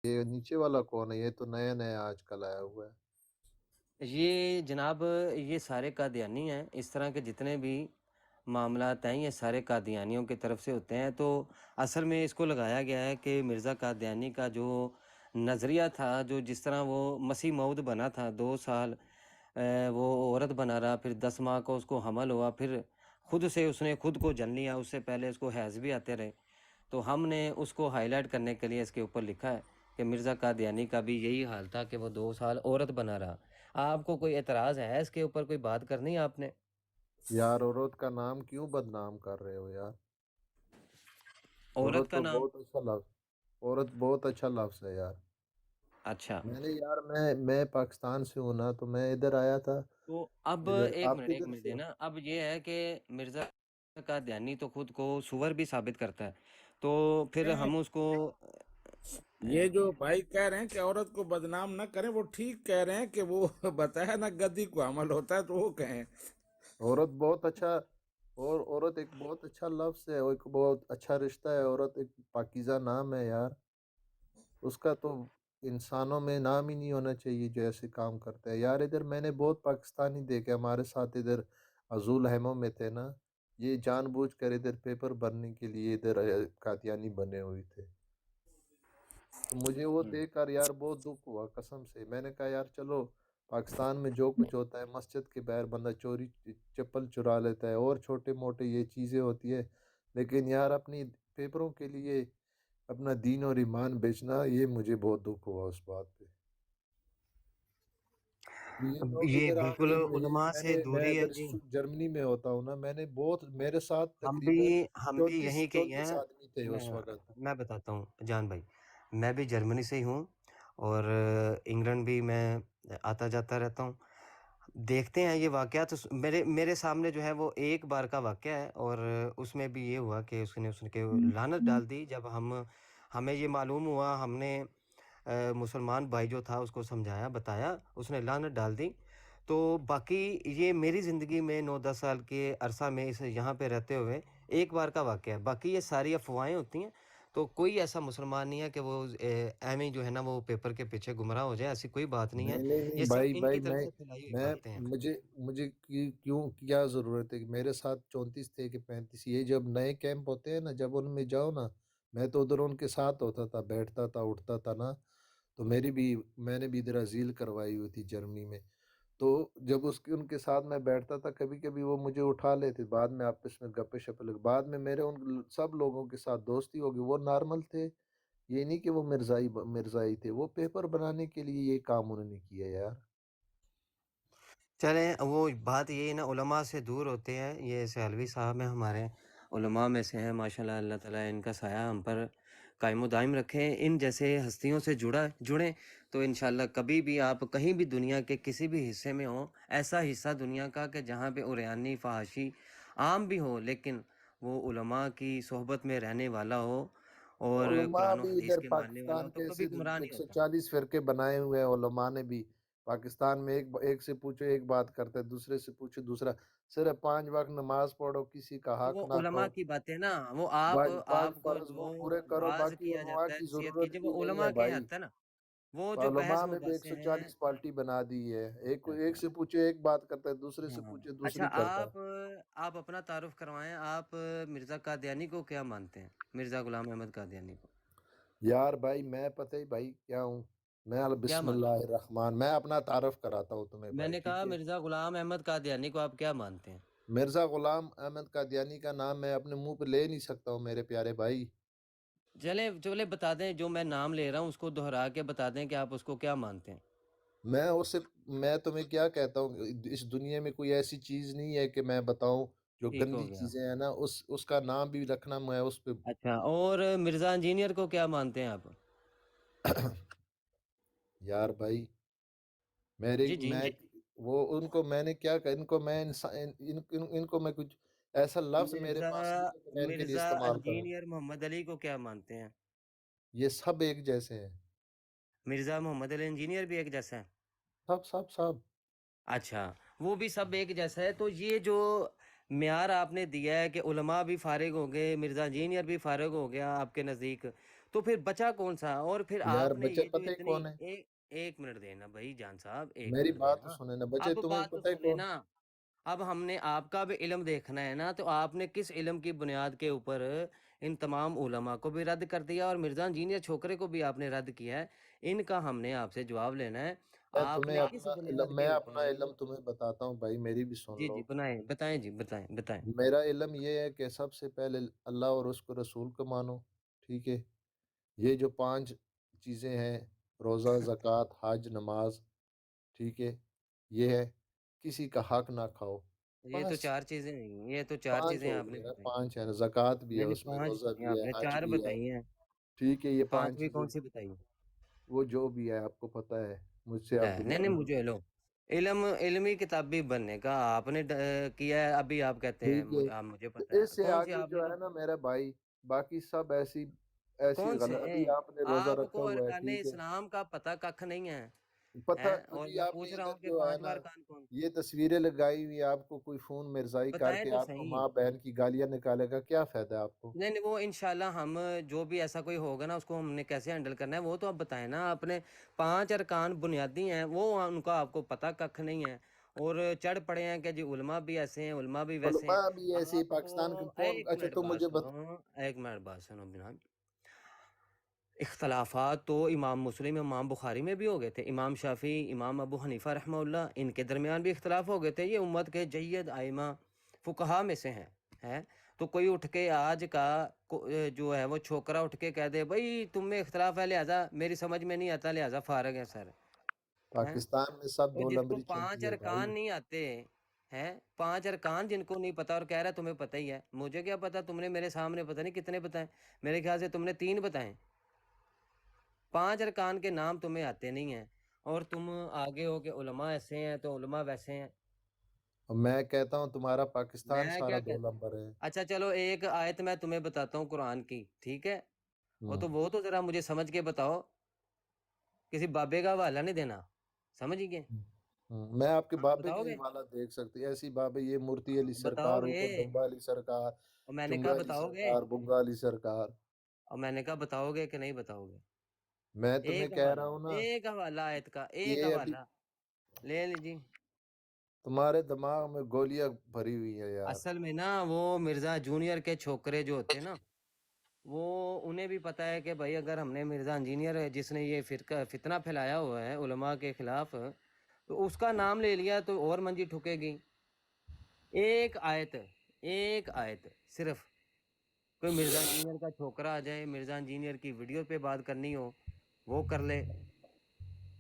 یہ نیچے والا کون ہے؟ یہ تو نیا نیا آج کل آیا ہوا ہے۔ یہ جناب یہ سارے قادیانی ہیں، اس طرح کے جتنے بھی معاملات ہیں یہ سارے قادیانیوں کی طرف سے ہوتے ہیں۔ تو اصل میں اس کو لگایا گیا ہے کہ مرزا قادیانی کا جو نظریہ تھا، جو جس طرح وہ مسیح موعود بنا تھا، 2 سال وہ عورت بنا رہا، پھر 10 ماہ کو اس کو حمل ہوا، پھر خود سے اس نے خود کو جن لیا، اس سے پہلے اس کو حیض بھی آتے رہے۔ تو ہم نے اس کو ہائی لائٹ کرنے کے لیے اس کے اوپر لکھا ہے کہ مرزا قادیانی کا بھی یہی حال تھا کہ وہ 2 سال عورت بنا رہا۔ آپ کو کوئی اعتراض ہے اس کے اوپر؟ کوئی بات کرنی ہے آپ نے؟ یار عورت کا نام کیوں بدنام کر رہے ہو یار؟ عورت عورت کا تو نام؟ بہت اچھا لفظ، عورت بہت اچھا لفظ ہے یار۔ اچھا، میں نے یار میں پاکستان سے ہوں نا، تو میں ادھر آیا تھا۔ تو اب ادھر ایک آپ منٹ ایک کدھر منٹ سے ہو؟ دینا، اب یہ ہے کہ مرزا قادیانی تو خود کو سور بھی ثابت کرتا ہے، تو پھر ہیں ہم اس کو یہ جو بھائی کہہ رہے ہیں کہ عورت کو بدنام نہ کریں، وہ ٹھیک کہہ رہے ہیں کہ وہ بتایا نا گدی کو عمل ہوتا ہے، تو وہ کہیں عورت بہت اچھا، اور عورت ایک بہت اچھا لفظ ہے، اور ایک بہت اچھا رشتہ ہے۔ عورت ایک پاکیزہ نام ہے یار، اس کا تو انسانوں میں نام ہی نہیں ہونا چاہیے جو ایسے کام کرتا ہے یار۔ ادھر میں نے بہت پاکستانی دیکھے ہمارے ساتھ، ادھر عزول حیموں میں تھے نا، یہ جان بوجھ کر ادھر پیپر بھرنے کے لیے ادھر قادیانی بنے ہوئے تھے۔ تو مجھے وہ دیکھ کر یار بہت دکھ ہوا قسم سے۔ میں نے کہا یار چلو، پاکستان میں جو کچھ ہوتا ہے، مسجد کے باہر بندہ چوری چپل چرا لیتا ہے اور چھوٹے موٹے یہ چیزیں ہوتی ہے، لیکن یار اپنی پیپروں کے لیے اپنا دین اور ایمان بیچنا، یہ مجھے بہت دکھ ہوا اس بات پہ۔ یہ لوگ یہ ادھر بالکل علماء سے میں دوری ہے ادھر جی۔ جرمنی میں ہوتا ہوں نا، میں نے بہت، میرے ساتھ ہم تقریباً بھی ہم بھی 34 یہیں کے ہی 34 ہیں۔ آدمی تھے میں اس وقت۔ میں بتاتا ہوں جان بھائی، میں بھی جرمنی سے ہی ہوں، اور انگلینڈ بھی میں آتا جاتا رہتا ہوں۔ دیکھتے ہیں یہ واقعات، میرے سامنے جو ہے وہ ایک بار کا واقعہ ہے، اور اس میں بھی یہ ہوا کہ اس نے لعنت ڈال دی۔ جب ہمیں یہ معلوم ہوا، ہم نے مسلمان بھائی جو تھا اس کو سمجھایا، بتایا، اس نے لعنت ڈال دی۔ تو باقی یہ میری زندگی میں 9-10 سال کے عرصہ میں اس یہاں پہ رہتے ہوئے ایک بار کا واقعہ ہے، باقی یہ ساری افواہیں ہوتی ہیں۔ تو کوئی ایسا مسلمان نہیں ہے کہ وہ ایویں جو ہے نا وہ پیپر کے پیچھے گمراہ ہو جائے، ایسی کوئی بات نہیں ہے۔ نہیں نہیں نہیں یہ سب بھائی ان بھائی، کی طرف سے پھیلائی ہوئی میں باتیں ہیں۔ مجھے کیوں کیا ضرورت ہے کہ میرے ساتھ 34 تھے کہ 35؟ یہ جب نئے کیمپ ہوتے ہیں نا، جب ان میں جاؤ نا، میں تو ادھر ان کے ساتھ ہوتا تھا، بیٹھتا تھا، اٹھتا تھا نا۔ تو میں نے بھی ادھر ازیل کروائی ہوئی تھی جرمنی میں۔ تو جب ان کے ساتھ میں بیٹھتا تھا، کبھی کبھی وہ مجھے اٹھا لیتے، بعد میں آپس میں گپے شپے لگ، بعد میں میرے ان سب لوگوں کے ساتھ دوستی ہوگی، وہ نارمل تھے۔ یہ نہیں کہ وہ مرزائی تھے، وہ پیپر بنانے کے لیے یہ کام انہوں نے کیا یار۔ چلیں، وہ بات یہی نا، علماء سے دور ہوتے ہیں۔ یہ سیالوی صاحب ہیں ہمارے علماء میں سے ہیں ماشاءاللہ، اللہ تعالیٰ ان کا سایہ ہم پر قائم و دائم رکھیں۔ ان جیسے ہستیوں سے جڑیں تو انشاءاللہ کبھی بھی آپ کہیں بھی دنیا کے کسی بھی حصے میں ہوں، ایسا حصہ دنیا کا کہ جہاں پہ عریانی فحاشی عام بھی ہو، لیکن وہ علماء کی صحبت میں رہنے والا ہو اور علماء قرآن و بھی حدیث ادھر کے ماننے والا ہو، پاکستان تو کے کبھی ایسے گمراہ نہیں ایک سو ہوتا۔ چالیس فرقے بنائے ہوئے ہیں علماء نے بھی پاکستان میں۔ ایک سے پوچھو ایک بات کرتا ہے، دوسرے سے پوچھو دوسرا۔ صرف 5 وقت نماز پڑھو، کسی کا تو حق وہ نہ علماء کھاؤ، کی باتیں نا، وہ آپ پانچ آپ کو فرض وہ جو پورے کرو، واز باقی کیا علماء جاتا ہے، کی نصیحت کی ضرورت جب، ہی وہ نہیں ہے علماء کے بھائی۔ ہاتھ ہے نا، وہ جو علماء بحث نے بھی مباحثے ہیں۔ 140 پارٹی بنا دی ہے، ایک اچھا سے پوچھے ایک بات کرتا ہے، دوسرے سے ہاں، پوچھے اچھا، دوسری کرتا ہے۔ آپ اپنا تعارف کروائیں، آپ مرزا قادیانی کو کیا مانتے ہیں؟ مرزا غلام احمد قادیانی کو یار بھائی میں پتہ ہی بھائی کیا ہوں، میں کیا بسم مانتے اللہ الرحمن، میں اپنا تعارف کراتا ہوں تمہیں ہیں؟ میں بھائی، نے کہا ٹھیک ہے؟ مرزا غلام احمد قادیانی کو آپ کیا مانتے ہیں؟ مرزا غلام احمد قادیانی کا نام میں اپنے منہ پہ لے نہیں سکتا ہوں میرے پیارے بھائی۔ چلے چلے بتا دیں، جو میں نام لے رہا ہوں اس کو دہرا کے بتا دیں کہ آپ اس کو کیا مانتے ہیں۔ میں تمہیں کیا کہتا ہوں، اس دنیا میں کوئی ایسی چیز نہیں ہے کہ میں بتاؤں جو ٹھیک گندی ہو گیا۔ چیزیں ہیں نا، اس کا نام بھی رکھنا میں اس پہ۔ اچھا، اور مرزا انجینئر کو کیا مانتے ہیں آپ؟ یار بھائی جی جی، میں وہ ان کو میں نے کیا کہ ان کو میں ان کو میں کچھ ایسا لفظ میرے مرزا پاس نہیں ہے کہ میں ان کے لیے مرزا استعمال کروں۔ انجینئر محمد علی کو کیا مانتے ہیں؟ یہ سب ایک جیسے ہیں، مرزا محمد علی انجینئر بھی ایک جیسا ہے؟ سب سب سب۔ اچھا، وہ بھی سب ایک جیسا ہے؟ تو یہ جو معیار آپ نے دیا ہے کہ علماء بھی فارغ ہو گئے، مرزا انجینئر بھی فارغ ہو گیا آپ کے نزدیک، تو پھر بچا کون سا؟ اور پھر یار آپ نے بچے یہ جو پتہ ہی اتنی کون ہے؟ ایک منٹ دینا بھائی جان صاحب، ایک میری منٹ بات تو دینا. سنیں نا بچے، اب تمہیں بات تو پتہ ہے سنیں کون؟ نا. اب ہم نے آپ کا بھی علم دیکھنا ہے نا، تو آپ نے کس علم کی بنیاد کے اوپر ان تمام علماء کو بھی رد کر دیا، اور مرزا انجینئر چھوکرے کو بھی آپ نے رد کیا ہے. ان کا ہم نے آپ سے جواب لینا ہے. میں آپ تمہیں نے کس اپنا بنیاد علم کے میں اوپر؟ اپنا علم تمہیں بتاتا ہوں بھائی، میری بھی سن جی لو. جی بنائیں، بتائیں جی، بتائیں بتائیں. میرا علم یہ ہے کہ سب سے پہلے اللہ اور اس کو رسول کو مانو، ٹھیک ہے. یہ جو 5 چیزیں ہیں، روزہ، زکوٰۃ، حج، نماز، ٹھیک ہے، یہ ہے. کسی کا حق نہ کھاؤ. یہ تو بس 4 چیزیں ہیں، یہ تو 4 5 چیزیں ہو آپ نے گئی نا، بتائی. 5 ہے نا، زکوٰۃ بھی ہے، نہیں نہیں، اس میں 5 روزہ نہیں، بھی آپ ہے، نے حج 4 بھی ہے، بتائی ہیں. ٹھیک ہے. یہ 5 5ویں چیزیں کون سی بتائی؟ وہ جو بھی ہے آپ کو پتہ ہے، مجھ سے آپ نہیں نہیں، دوبارہ مجھے لو علمی کتابی بننے کا آپ نے کیا ہے، ابھی آپ کہتے ہیں ٹھیک ہے. مجھے تو پتہ ہے. اس سے کون سی آگے آپ جو نے؟ ہے نا میرا بھائی، باقی سب ایسی ایسی کون سے غلط. ابھی آپ نے روزہ آپ رکھا کو ہوا ہے، ارکان ٹھیک ہے. اسلام کا پتہ ککھ نہیں ہے پتہ اور ابھی میں آپ نے پوچھ رہا ادھر ہوں کہ جو ہے 5 نا، ارکان کون؟ یہ تصویریں لگائی ہوئی، آپ کو کوئی فون مرزائی کر بتائیں کے تو آپ کو صحیح. ماں بہن کی گالیاں نکالے گا، کیا فائدہ ہے آپ کو؟ نہیں نہیں، وہ انشاءاللہ ہم جو بھی ایسا کوئی ہوگا نا، اس کو ہم نے کیسے ہینڈل کرنا ہے وہ تو آپ بتائیں نا. آپ نے 5 ارکان بنیادی ہیں، وہ ان کا آپ کو پتہ ککھ نہیں ہے، اور چڑھ پڑے ہیں کہ جی علماء بھی ایسے ہیں، علماء بھی ویسے ہیں. علماء بھی ایسے ہی آپ کو پاکستان کے کون؟ ایک اچھا منٹ تم بات مجھے سنو، ایک منٹ بات سنو بنا. اختلافات تو امام مسلم، امام بخاری میں بھی ہو گئے تھے، امام شافعی، امام ابو حنیفہ رحمہ اللہ، ان کے درمیان بھی اختلاف ہو گئے تھے. یہ امت کے جید ائمہ فقہا میں سے ہیں. تو کوئی اٹھ کے آج کا جو ہے وہ چھوکرا اٹھ کے کہہ دے بھائی تم میں اختلاف ہے، لہٰذا میری سمجھ میں نہیں آتا، لہٰذا فارغ ہے سر. ہیں پاکستان میں سب اور دو جس کو نمبری 5 چلتی ہے بھائی. ارکان نہیں آتے ہیں، 5 ارکان جن کو نہیں پتا، اور کہہ رہا ہے تمہیں پتہ ہی ہے. مجھے کیا پتا، تم نے میرے سامنے پتہ نہیں کتنے بتائے، میرے خیال سے تم نے 3 بتائے. 5 ارکان کے نام تمہیں آتے نہیں ہیں، اور تم آگے ہو کہ علماء ایسے ہیں تو علماء ویسے ہیں. اور میں کہتا ہوں تمہارا پاکستان میں سارا کیا 2 کہتا ہوں؟ نمبر ہے. اچھا چلو، ایک آیت میں تمہیں بتاتا ہوں قرآن کی، ٹھیک ہے؟ ہوں. وہ تو ذرا مجھے سمجھ کے بتاؤ، کسی بابے کا حوالہ نہیں دینا، سمجھ گئے؟ میں آپ کے ہاں بابے بتاؤ کے گے، حوالہ دیکھ سکتی، ایسی بابے، یہ مورتی علی بتاؤ سرکار گے. اوپر ڈمبا علی سرکار، اور میں نے کہا چنگا علی بتاؤ گے، سرکار، بنگا علی سرکار. اور میں نے کہا بتاؤ گے کہ نہیں بتاؤ گے. میں تمہیں ایک کہہ حوالہ، رہا ہوں نا، ایک حوالہ آیت کا، ایک یہ ابھی حوالہ لے لیجیے. تمہارے دماغ میں گولیاں بھری ہوئی ہے یار. اصل میں نا وہ مرزا جونیئر کے چھوکرے جو ہوتے ہیں نا، وہ انہیں بھی پتہ ہے کہ بھائی اگر ہم نے مرزا انجینئر ہے جس نے یہ فتنہ پھیلایا ہوا ہے علماء کے خلاف، تو اس کا نام لے لیا تو اور منجی ٹھکے گی. ایک آیت صرف، کوئی مرزا انجینئر کا چھوکرا آ جائے، مرزا انجینئر کی ویڈیو پہ بات کرنی ہو وہ کر لے،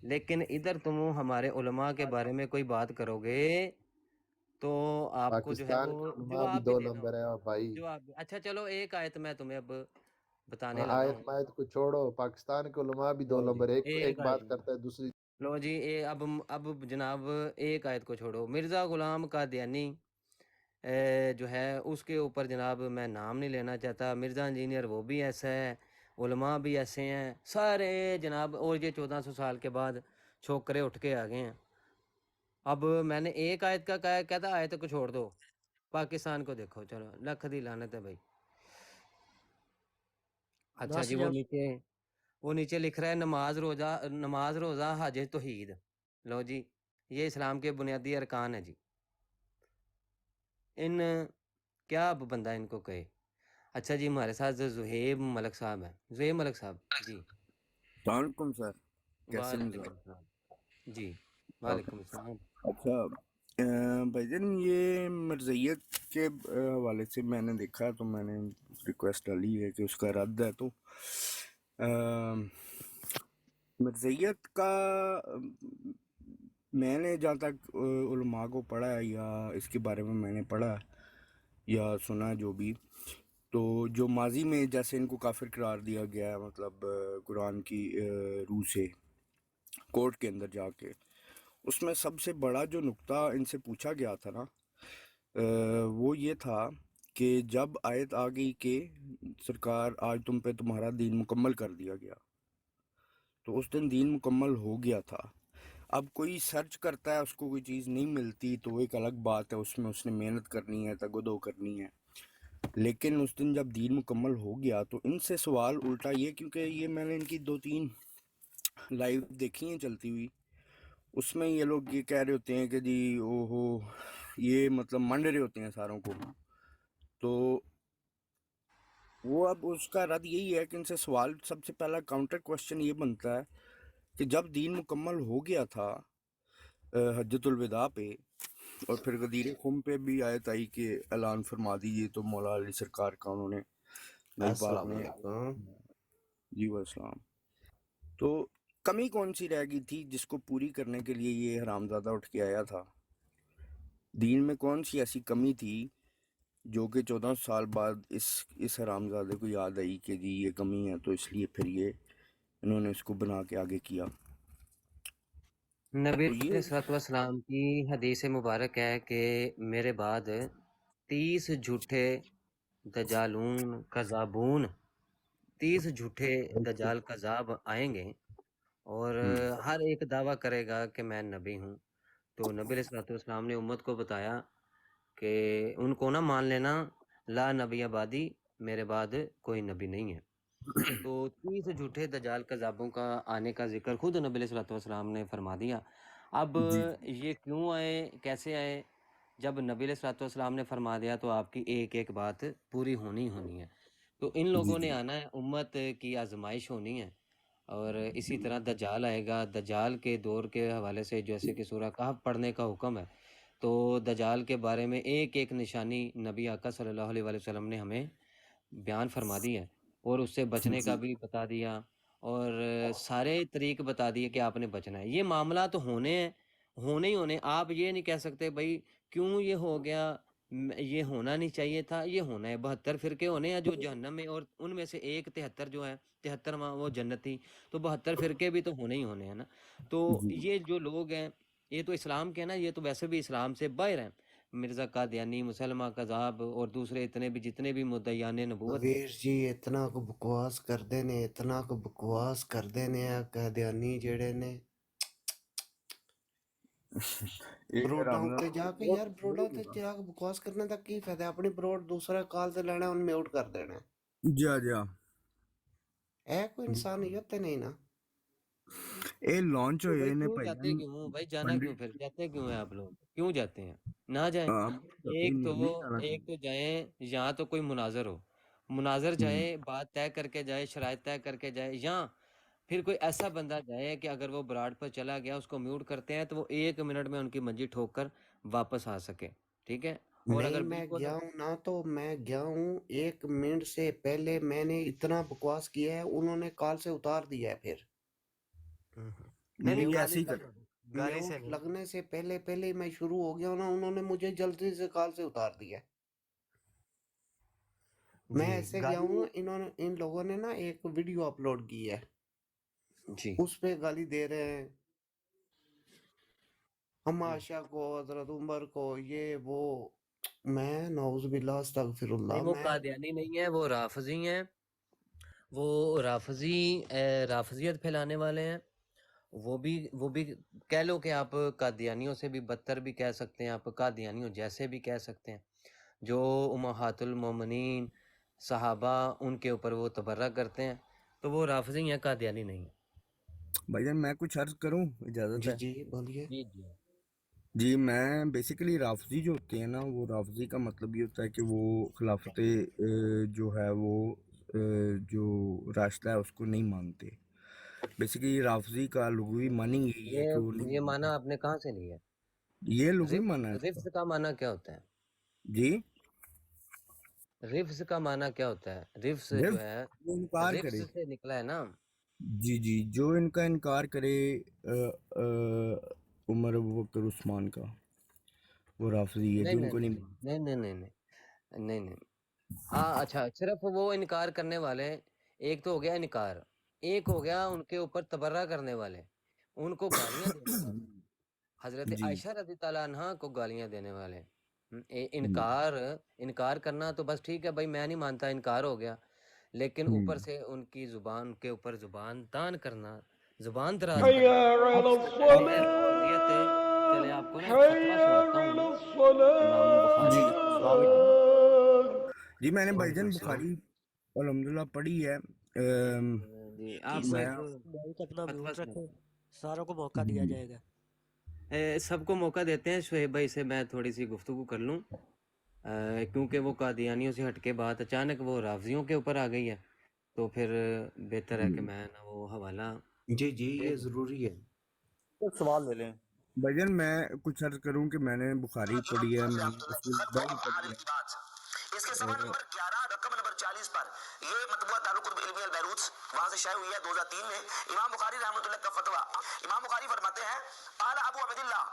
لیکن ادھر تم ہمارے علماء کے بارے میں کوئی بات کرو گے تو آپ کو جو ہے پاکستان کے وہ علماء بھی جواب بھی 2 دینا نمبر ہے ہوگا. بھائی. اچھا چلو، ایک آیت میں تمہیں اب بتانے لگا آیت ہوں. مایت کو چھوڑو، پاکستان کے علماء بھی 2 لو جی، نمبر. ایک ایک ایک آیت بات میں کرتا ہے دوسری. لو جی، اب جناب ایک آیت کو چھوڑو. مرزا غلام قادیانی جو ہے اس کے اوپر جناب میں نام نہیں لینا چاہتا. مرزا انجینئر وہ بھی ایسا ہے، علماء بھی ایسے ہیں سارے جناب. اور یہ 1400 سال کے بعد چھوکرے اٹھ کے آ گئے ہیں. اب میں نے ایک آیت کا کہتا آیت کو چھوڑ دو، پاکستان کو دیکھو. چلو لکھ دی لعنت ہے بھائی. اچھا جی، وہ نیچے لکھ رہا ہے نماز روزہ حج توحید. لو جی، یہ اسلام کے بنیادی ارکان ہیں جی. کیا اب بندہ ان کو کہے. اچھا جی، ہمارے ساتھ زہیب ملک صاحب ہیں. زہیب ملک صاحب جی. السلام علیکم سر، کیسے ہیں وعلیکم السلام. جی سر؟ وعلیکم السلام. اچھا بھائی جان، یہ مرزیت کے حوالے سے میں نے دیکھا تو میں نے ریکویسٹ ڈالی ہے کہ اس کا رد ہے. تو مرزیت کا میں نے جہاں تک علماء کو پڑھا ہے یا اس کے بارے میں میں نے پڑھا یا سنا جو بھی، تو جو ماضی میں جیسے ان کو کافر قرار دیا گیا ہے، مطلب قرآن کی روح سے کورٹ کے اندر جا کے، اس میں سب سے بڑا جو نقطہ ان سے پوچھا گیا تھا نا، وہ یہ تھا کہ جب آیت آ گئی کہ سرکار آج تم پہ تمہارا دین مکمل کر دیا گیا، تو اس دن دین مکمل ہو گیا تھا. اب کوئی سرچ کرتا ہے، اس کو کوئی چیز نہیں ملتی تو وہ ایک الگ بات ہے، اس میں اس نے محنت کرنی ہے، تگ و دو کرنی ہے. لیکن اس دن جب دین مکمل ہو گیا تو ان سے سوال الٹا یہ، کیونکہ یہ میں نے ان کی 2-3 لائیو دیکھی ہیں چلتی ہوئی، اس میں یہ لوگ یہ کہہ رہے ہوتے ہیں کہ جی او ہو، یہ مطلب منڈ رہے ہوتے ہیں ساروں کو. تو وہ اب اس کا رد یہی ہے کہ ان سے سوال سب سے پہلا کاؤنٹر کوشچن یہ بنتا ہے کہ جب دین مکمل ہو گیا تھا حجۃ الوداع پہ، اور پھر غدیر خم پہ بھی آیت آئی کہ اعلان فرما دیجیے، تو مولا علی سرکار کا انہوں نے نئی پاک السلام میں علیکم. جی والسلام. تو کمی کون سی رہ گئی تھی جس کو پوری کرنے کے لیے یہ حرامزادہ اٹھ کے آیا تھا؟ دین میں کون سی ایسی کمی تھی جو کہ 14 سال بعد اس حرامزادے کو یاد آئی کہ جی یہ کمی ہے، تو اس لیے پھر یہ انہوں نے اس کو بنا کے آگے کیا. نبی تو علیہ یہ الصلوۃ والسلام کی حدیث مبارک ہے کہ میرے بعد 30 جھوٹے دجالون کذابون 30 جھوٹے دجال کذاب آئیں گے، اور ہر ایک دعویٰ کرے گا کہ میں نبی ہوں. تو نبی علیہ الصلوۃ والسلام نے امت کو بتایا کہ ان کو نہ مان لینا، لا نبی آبادی، میرے بعد کوئی نبی نہیں ہے. تو 30 جھوٹے دجال کذابوں کا آنے کا ذکر خود نبی علیہ الصلوۃ والسلام نے فرما دیا. اب جی یہ کیوں آئے، کیسے آئے؟ جب نبی علیہ الصلوۃ والسلام نے فرما دیا تو آپ کی ایک ایک بات پوری ہونی ہونی ہے. تو ان جی لوگوں نے جی آنا ہے، امت کی آزمائش ہونی ہے. اور اسی طرح دجال آئے گا. دجال کے دور کے حوالے سے جیسے کہ سورہ کہف پڑھنے کا حکم ہے، تو دجال کے بارے میں ایک ایک نشانی نبی آقا صلی اللہ علیہ وآلہ وسلم نے ہمیں بیان فرما دی ہے، اور اس سے بچنے کا جی بھی بتا دیا، اور سارے طریق بتا دیے کہ آپ نے بچنا ہے. یہ معاملہ تو ہونے ہیں، ہونے ہی ہونے. آپ یہ نہیں کہہ سکتے بھائی کیوں یہ ہو گیا، یہ ہونا نہیں چاہیے تھا. یہ ہونا ہے. 72 فرقے ہونے ہیں جو جہنم میں، اور ان میں سے ایک 73 جو ہے 73واں وہ جنتی. تو 72 فرقے بھی تو ہونے ہی ہونے ہیں نا. تو جی یہ جو لوگ ہیں یہ تو اسلام کے ہیں نا، یہ تو ویسے بھی اسلام سے باہر ہیں. مرزا قادیانی، مسلمہ کذاب، اور دوسرے اتنے بھی جتنے بھی مدعیان نبوت ہیں. ویر جی اتنا کو بکواس کردے نے، اتنا کو بکواس کردے نے قادیانی جڑے نے. ایک بروڈاں رمضان تے جا کے یار، بروڈاں تے جا کے بکواس کرنے دا کی فائدہ ہے؟ اپنی بروڈ دوسرا کال تے لینا، ان میوٹ کر دینا. جا جا اے کوئی انسانیت تے نہیں نا. اے لانچ تو ہوئے بھائی نے کیوں بھائی جاتے کیوں بھائی، جانا کیوں، پنڈت پھر جاتے کیوں ہیں آپ لوگ، کیوں جاتے ہیں؟ نہ جائیں. ایک تو نہیں جانا ایک تو جائیں یہاں تو کوئی مناظر ہو، مناظر چاہیے. جائے، بات طے کر کے جائے، شرائط طے کر کے جائے. یا پھر کوئی ایسا بندہ جائے کہ اگر وہ براڈ پر چلا گیا اس کو میوٹ کرتے ہیں تو وہ 1 منٹ میں ان کی منجی ٹھوک کر واپس آ سکے. ٹھیک ہے. اور نہیں، اگر میں بالکل گیا ہوں نا، تو میں گیا ہوں 1 منٹ سے پہلے میں نے اتنا بکواس کیا ہے، انہوں نے کال سے اتار دیا ہے. پھر نہیں نہیں، یہ گالی ایسے ہی کر گالی سے میوٹ نہیں. لگنے سے پہلے پہلے میں شروع ہو گیا ہوں نا، انہوں نے مجھے جلدی سے کال سے اتار دیا. میں جی ایسے گیا گالی. ہوں، انہوں نے، ان لوگوں نے نا ایک ویڈیو اپلوڈ کی ہے، جی اس پہ گالی دے رہے ہیں ہم عائشہ کو، حضرت عمر کو، یہ وہ. میں نعوذ باللہ استغفر نہیں، اللہ. وہ میں قادیانی نہیں ہے، وہ رافضی ہیں. وہ رافضیت پھیلانے والے ہیں. وہ بھی کہہ لو کہ آپ قادیانیوں سے بھی بدتر بھی کہہ سکتے ہیں، آپ قادیانیوں جیسے بھی کہہ سکتے ہیں. جو امہات المومنین صحابہ ان کے اوپر وہ تبرہ کرتے ہیں، تو وہ رافضی ہیں، قادیانی نہیں ہیں. بھائی جان میں کچھ عرض کروں، اجازت جی ہے؟ جی بولیے. جی جی جی میں بیسیکلی رافضی جو ہوتے ہیں نا، وہ رافضی کا مطلب یہ ہوتا ہے کہ وہ خلافت جو ہے وہ جو راستہ ہے اس کو نہیں مانتے. بیسیکلی رافضی کا لغوی معنی یہی ہے کہ وہ نہیں یہ مانتے. معنی آپ نے کہاں سے لیا ہے؟ یہ لغوی معنی ہے اس کا. رفض کا معنی کیا ہوتا ہے؟ جی رفض کا معنی کیا ہوتا ہے؟ رفض جو رفض ہے جو انکار رفض کرے، سے نکلا ہے نا. جی جی، جو ان کا انکار کرے عمر ابوبکر عثمان کا، وہ رافضی ہے. نہیں جو ان نہیں کو نہیں نہیں مانتے. نہیں نہیں نہیں نہیں نہیں نہیں. اچھا، صرف وہ انکار کرنے والے، ایک تو ہو گیا انکار، ایک ہو گیا ان کے اوپر تبرہ کرنے والے، ان کو گالیاں دینے والے. حضرت جی عائشہ رضی تعالیٰ عنہا کو گالیاں دینے والے. ہم، انکار کرنا تو بس ٹھیک ہے بھائی، میں نہیں مانتا، انکار ہو گیا. لیکن ہم. اوپر سے ان کی زبان کے اوپر زبان تان کرنا، زبان دراز حي کرنا، على اس کو کہتے ہیں رافضیت. چلے الصلاة آپ کو نا ایک حي فتویٰ سناتا ہوں على میں، امام بخاری جی نے فتویٰ میں لکھا. الصلاة جی میں نے بھائی وعلیکم جان السلام۔ بخاری الحمدللہ پڑھی ہے۔ جی آپ جی کو میں ایک مائک اپنا فتویٰ میوٹ سنا رکھیں، ساروں کو موقع دیا جائے گا۔ سب کو موقع دیتے ہیں، شعیب بھائی سے میں تھوڑی سی گفتگو کر لوں، کیونکہ وہ قادیانیوں سے ہٹ کے بات اچانک وہ رافضیوں کے اوپر آ گئی ہے، تو پھر بہتر ہے کہ میں نا وہ حوالہ جی جی دے یہ دوں۔ ضروری ہے۔ ایک سوال لے لیں۔ بھائی جان میں کچھ عرض کروں کہ میں نے بخاری پڑھی ہے، میں نے رسول اللہ پڑھی ہے، اس کے صفحہ اور نمبر 11 رقم نمبر 40 پر یہ مطبوعہ دارالقطب علمیہ البیروت وہاں سے شائع ہوئی ہے 2003 میں، امام بخاری رحمۃ اللہ کا فتویٰ۔ امام بخاری فرماتے ہیں قال ابو عبد اللہ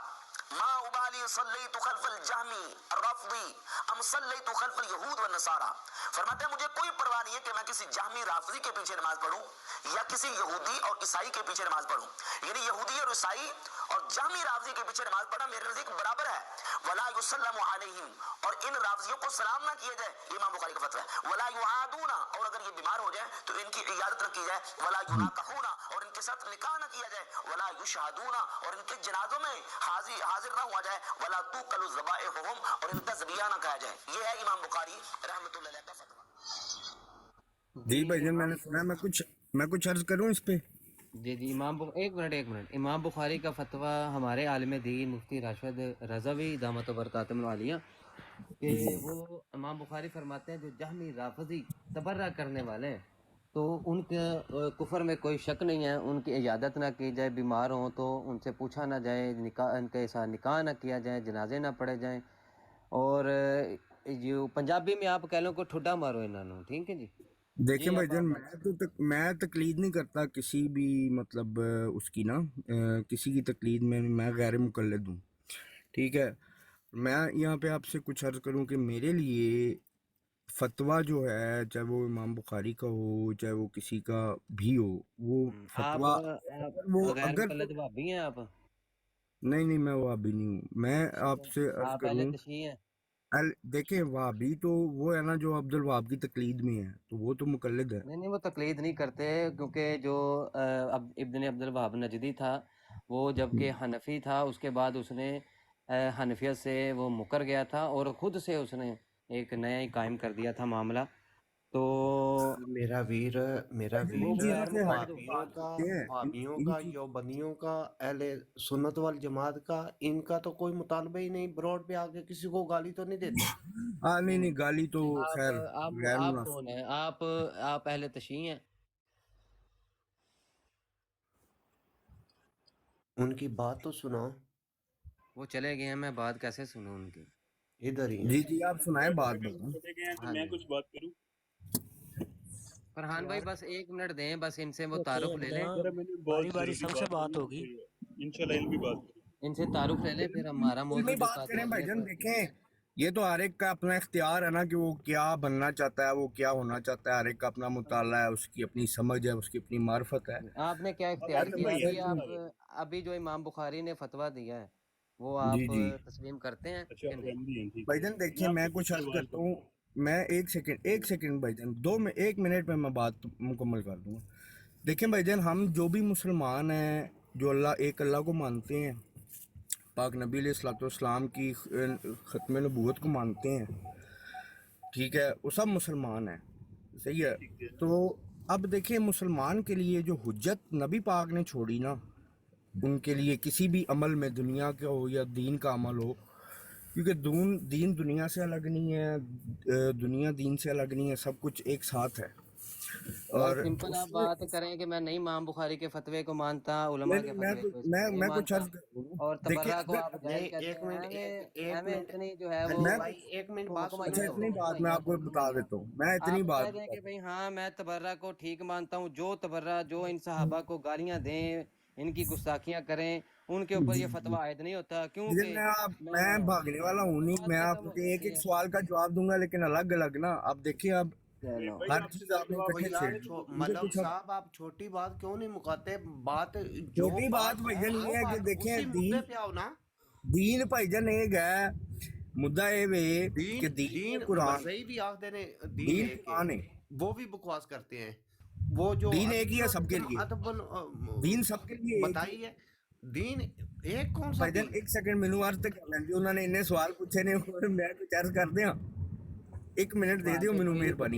ما ابالی صلیت خلف الجہمی الرافضی ام صلیت خلف الیہود والنصارى، فرماتے ہیں مجھے کوئی پرواہ نہیں ہے کہ میں کسی جہمی رافضی کے پیچھے نماز پڑھوں یا کسی یہودی اور عیسائی کے پیچھے نماز پڑھوں، یعنی یہودی اور عیسائی اور جہمی رافضی کے پیچھے نماز پڑھنا میرے نزدیک برابر ہے۔ ولا یسلم علیہم، اور ان رافضیوں کو سلام نہ کیا جائے، امام بخاری کا فتویٰ ہے۔ ولا یعادون، اور اگر یہ بیمار ہو جائیں تو ان کی عیادت نہ کی جائے۔ ولا یناکحون، اور ان کے ساتھ نکاح نہ کیا جائے۔ ولا یشہدون، اور ان کے جنازوں میں حاضر نہ ہوا جائے۔ ولا توکل ذبائحہم، اور ان کا ذبیحہ نہ کھایا جائے۔ یہ ہے امام بخاری رحمۃ اللہ علیہ کا فتویٰ۔ جی جی بھائی جان میں نے امام سنا ہے، میں کچھ عرض کروں اس پہ۔ جی ایک منٹ امام بخاری کا فتویٰ ہمارے عالم دین مفتی راشد رضوی دامت و برکاتہ العالیہ کہ وہ امام بخاری فرماتے ہیں جو جہمی رافضی تبرہ کرنے والے ہیں تو ان کے کفر میں کوئی شک نہیں ہے، ان کی عیادت نہ کی جائے، بیمار ہوں تو ان سے پوچھا نہ جائے، ان کے ساتھ نکاح نہ کیا جائے، جنازے نہ پڑھے جائیں، اور جو پنجابی میں آپ کہہ لو کو ٹھڈا مارو انہوں، ٹھیک ہے جی۔ دیکھیں جی بھائی اب جان آپ میں تقلید نہیں کرتا کسی بھی مطلب اس کی نا کسی کی تقلید میں غیر مقلد ہوں، ٹھیک ہے۔ میں یہاں پہ آپ سے کچھ عرض کروں کہ میرے لیے فتویٰ جو ہے، چاہے وہ امام بخاری کا ہو چاہے وہ کسی کا بھی ہو، وہ آپ فتویٰ غیر اگر تو مقلد بھابی ہیں آپ؟ نہیں میں وہابی نہیں ہوں۔ میں آپ سے عرض آپ اہل کروں تشیع ہیں؟ دیکھیں وہابی تو وہ ہے نا جو عبد الوہاب کی تقلید میں ہے، تو وہ تو مقلد ہے۔ نہیں وہ تقلید نہیں کرتے، کیونکہ جو ابن عبد الوہاب نجدی تھا وہ جب کہ حنفی تھا، اس کے بعد اس نے حنفیت سے وہ مکر گیا تھا اور خود سے اس نے ایک نیا ہی قائم کر دیا تھا معاملہ، تو میرا ویر وہ ان چیزوں غیر سے ہٹ مقلد کے ہوگا۔ بات کرتے ہیں، وہابیوں ان کا چیز یوبندیوں کا اہل سنت والجماعت کا ان کا تو کوئی مطالبہ ہی نہیں، بروڈ پہ آ کے کسی کو گالی تو نہیں دیتے۔ نہیں گالی تو آپ خیر آپ غیر آپ مناسب۔ کون ہیں؟ آپ اہل تشیع ہیں؟ ان کی بات تو سناؤ، وہ چلے گئے ہیں، میں بات کیسے سنوں ان کی؟ ادھر ہی ہیں۔ جی آپ سنائیں بات بتائیں۔ چلے گئے ہیں تو ہاں میں جی کچھ بات کروں؟ فرحان بھائی یار بس 1 منٹ دیں، بس ان سے وہ ہوتے تعارف ہیں لے نا، لیں، ذرا میں نے باری بہت باری ضروری سب سے بات بات کرنی ہے، ہوگی۔ پھر انشاءاللہ علمی بات کروں۔ ان سے تعارف لے لیں، پھر ہمارا موضوع علمی جو بات کریں بھائی قادیانیت جان، پر۔ دیکھیں یہ تو ہر ایک کا اپنا اختیار ہے نا کہ وہ کیا بننا چاہتا ہے، وہ کیا ہونا چاہتا ہے، ہر ایک کا اپنا مطالعہ ہے، اس کی اپنی سمجھ ہے، اس کی اپنی معرفت ہے۔ آپ نے کیا بات اختیار ختم کیا ہے نہیں ہے ابھی؟ نا آپ جناب؟ ابھی جو امام بخاری نے فتویٰ دیا ہے وہ جی آپ جی تسلیم کرتے ہیں اچھا کہ نہیں؟ احمدی ہیں، ٹھیک بھائی ہے، جان میں دیکھیں آپ میں سے کچھ کچھ عرض سوال کرتا کروں۔ ہوں، میں ایک سیکنڈ بھائی جان، 1 منٹ میں بات مکمل کر دوں گا۔ دیکھیں بھائی جان، ہم جو بھی مسلمان ہیں جو ایک اللہ کو مانتے ہیں، پاک نبی علیہ الصلوۃ والسلام کی ختم نبوت کو مانتے ہیں، ٹھیک ہے، وہ سب مسلمان ہیں، صحیح ہے۔ ٹھیک ہے، تو اب دیکھیں مسلمان کے لیے جو حجت نبی پاک نے چھوڑی نا، ان کے لیے کسی بھی عمل میں، دنیا کا ہو یا دین کا عمل ہو، کیونکہ دین دنیا سے الگ نہیں ہے، دنیا دین سے الگ نہیں ہے، سب کچھ ایک ساتھ ہے۔ بس اور سمپل اس آپ بات کریں کہ میں نہیں امام بخاری کے فتوے کو مانتا، علماء کے نہیں فتوے کو اس کو نہیں میں کچھ مانتا، عرض کروں، اور دیکھیں تبرہ کو اگر آپ جائز نہیں کہتے ایک ہیں، منٹ ایک ایویں منٹ اتنی جو ہے وہ حنیف میں بھائی ایک منٹ بات حکم سننے اچھا دو۔ ہو اتنی بات میں گئی آپ کو بتا دیتا ہوں، میں اتنی آپ بات کہہ دیں بتا کہ دیتا بھئی ہاں میں تبرہ کو ٹھیک مانتا ہوں، جو تبرہ جو ان صحابہ کو گالیاں دیں، ان کی گستاخیاں کریں، ان کے ہوں۔ اوپر جی یہ جی فتویٰ عائد نہیں ہوتا، لیکن کیونکہ میں بھاگنے والا ہوں نہیں، بات میں آپ ختم ہو کے ایک جاتی ایک ہے۔ سوال کا جواب دوں گا لیکن الگ الگ نا۔ آپ دیکھیں اب شعیب چلو بھائی ہر آپ سے چیز میں آپ نے جواب وہ اکٹھے دینا یار چھیڑ چاہتا دی، ہوں۔ مجھے ملک کچھ اب صاحب آپ چھوٹی بات کیوں نہیں مکاتے؟ بات جو چھوٹی بات بات بھائی ہے جان وہ یہ ہے کہ بات دیکھیں اسی مدعے پہ آؤ نا۔ دین بھائی جان ایک ہے، مدعا یہ وے کہ دین دین قرآن، مزئی بھی آخ دینے دین دین ایک ہے، قرآن ہے، وہ بھی بکواس کرتے ہیں۔ وہ جو دین ایک ہی ہے سب کے لیے، ادبن دین سب کے لیے ایک ہی ہے۔ بتائیے دین ایک کون سا بھائی جان دین؟ ایک سیکنڈ مینوں عرض تے کر لیں جی، انہوں نے انہیں سوال پوچھے نے، میں کچھ عرض کر دیاں۔ ਇੱਕ ਮਿੰਟ ਦੇ ਦਿਓ ਮੈਨੂੰ ਮਿਹਰਬਾਨੀ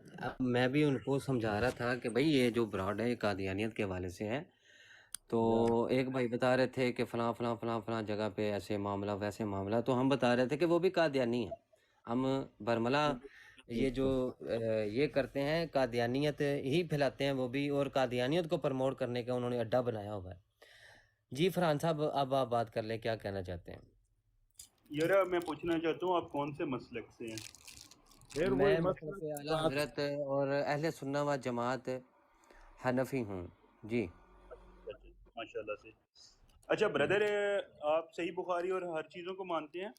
اب میں بھی ان کو سمجھا رہا تھا کہ بھائی یہ جو براڈ ہے یہ قادیانیت کے حوالے سے ہے. تو ایک بھائی بتا رہے تھے کہ فلاں فلاں فلاں فلاں جگہ پہ ایسے معاملہ ویسے معاملہ، تو ہم بتا رہے تھے کہ وہ بھی قادیانی ہیں. ہم برملا یہ جو یہ کرتے ہیں قادیانیت ہی پھیلاتے ہیں وہ بھی، اور قادیانیت کو پروموٹ کرنے کا انہوں نے اڈا بنایا ہوا ہے. جی فرحان صاحب اب آپ بات کر لیں، کیا کہنا چاہتے ہیں؟ یار میں پوچھنا چاہتا ہوں آپ کون سے مسلک سے ہیں؟ پھر وہی میں مسئلہ مسلک کی اعلیٰ بات حضرت اور اہل سنہ و جماعت حنفی ہوں. جی ماشاء اللہ سے. اچھا بردر، آپ صحیح بخاری اور ہر چیزوں کو مانتے ہیں؟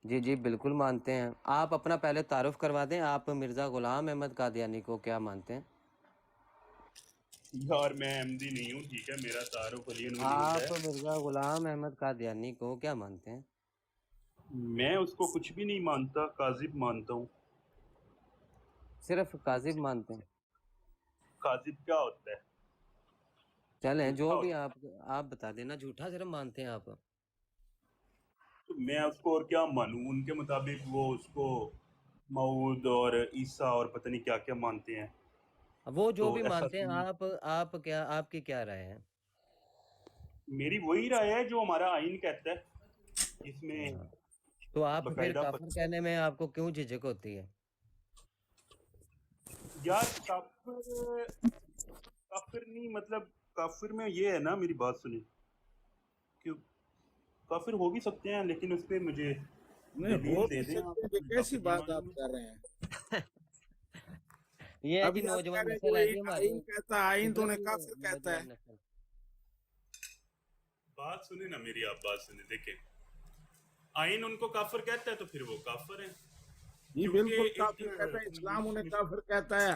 جی جی بالکل مانتے ہیں. آپ اپنا پہلے تعارف کروا دیں، آپ مرزا غلام احمد قادیانی کو کیا مانتے ہیں؟ یار میں احمدی نہیں ہوں، ٹھیک ہے، میرا تعارف علی الولید ہے. آپ مرزا غلام احمد قادیانی کو کیا مانتے ہیں؟ میں اس کو کچھ بھی نہیں مانتا، کاذب مانتا ہوں. صرف کاذب مانتے ہیں؟ کاذب کیا ہوتا ہے؟ چلیں جھوٹا جو بھی ہوتا آپ بتا دینا. جھوٹا صرف مانتے ہیں آپ؟ ہے. تو میں اس کو اور کیا مانوں؟ ان کے مطابق وہ اس کو موعود اور عیسیٰ اور پتہ نہیں کیا کیا مانتے ہیں. وہ جو تو بھی ایسا مانتے ہیں آپ کی کیا رائے ہے؟ میری وہی رائے ہے جو ہمارا آئین کہتا ہے. اس میں تو آپ پھر باقاعدہ کافر کہنے میں آپ کو کیوں جھجک ہوتی ہے؟ یار کافر نہیں، مطلب کافر میں یہ ہے نا، میری بات سنیں، کہ کافر ہو بھی سکتے ہیں لیکن اس پہ مجھے نہیں ہو دلیل دے بھی دیں آپ سکتے ہیں. یہ اپنے کیسی کافر نہیں بات مانوں آپ گا. کر رہے ہیں؟ یہ ہے جی ابھی آپ کہہ نوجوان رہے ہیں کہ نسل وہ ہے جی ہماری. آئین کہتا ہے، آئین تو قبلہ انہیں جی کافر کہتا ہے. نوجوان نسل. بات سنیں نا میری، آپ بات سنیں. دیکھیں، آئین ان کو کافر کہتا ہے تو پھر وہ کافر ہیں، جی بالکل کیونکہ ایک کافر کہتا ہے. اسلام انہیں کافر کہتا ہے،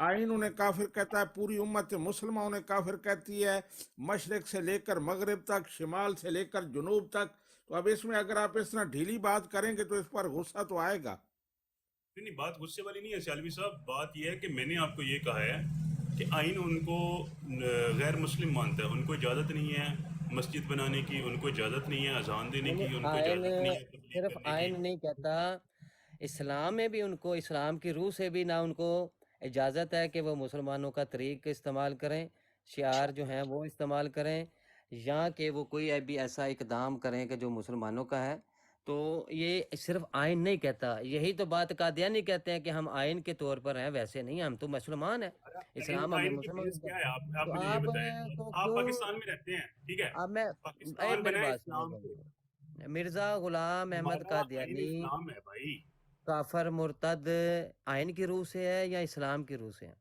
آئین انہیں کافر کہتا ہے، پوری امت مسلمہ انہیں کافر کہتی ہے، مشرق سے لے کر مغرب تک، شمال سے لے کر جنوب تک. تو اب اس میں اگر آپ اس طرح ڈھیلی بات کریں گے تو اس پر غصہ تو آئے گا. نہیں بات غصے والی نہیں ہے سیالوی صاحب. بات یہ ہے کہ میں نے آپ کو یہ کہا ہے کہ آئین ان کو غیر مسلم مانتا ہے. ان کو اجازت نہیں ہے مسجد بنانے کی، ان کو اجازت نہیں ہے اذان دینے کی، ان کو آئین اجازت نہیں ہے تبلیغ صرف کرنے کی. آئین نہیں کہتا، اسلام میں بھی ان کو، اسلام کی روح سے بھی نہ ان کو اجازت ہے کہ وہ مسلمانوں کا طریق استعمال کریں، شعار جو ہیں وہ استعمال کریں، یا کہ وہ کوئی بھی ایسا اقدام کریں کہ جو مسلمانوں کا ہے. تو یہ صرف آئین نہیں کہتا. یہی تو بات قادیانی کہتے ہیں کہ ہم آئین کے طور پر ہیں، ویسے نہیں، ہم تو مسلمان ہیں، اسلام ہمیں آئین کی مسلمان بیس کا. کیا ہے؟ آپ تو مجھے یہ بتائیں. تو آپ کیوں، پاکستان میں رہتے ہیں، ٹھیک ہے، اب میں ایک پاکستان میری بنا ہے بات اسلام سنیں. پہ. مرزا غلام احمد ہمارا آئین قادیانی اسلام ہے بھائی. کافر مرتد آئین کی روح سے ہے یا اسلام کی روح سے ہے؟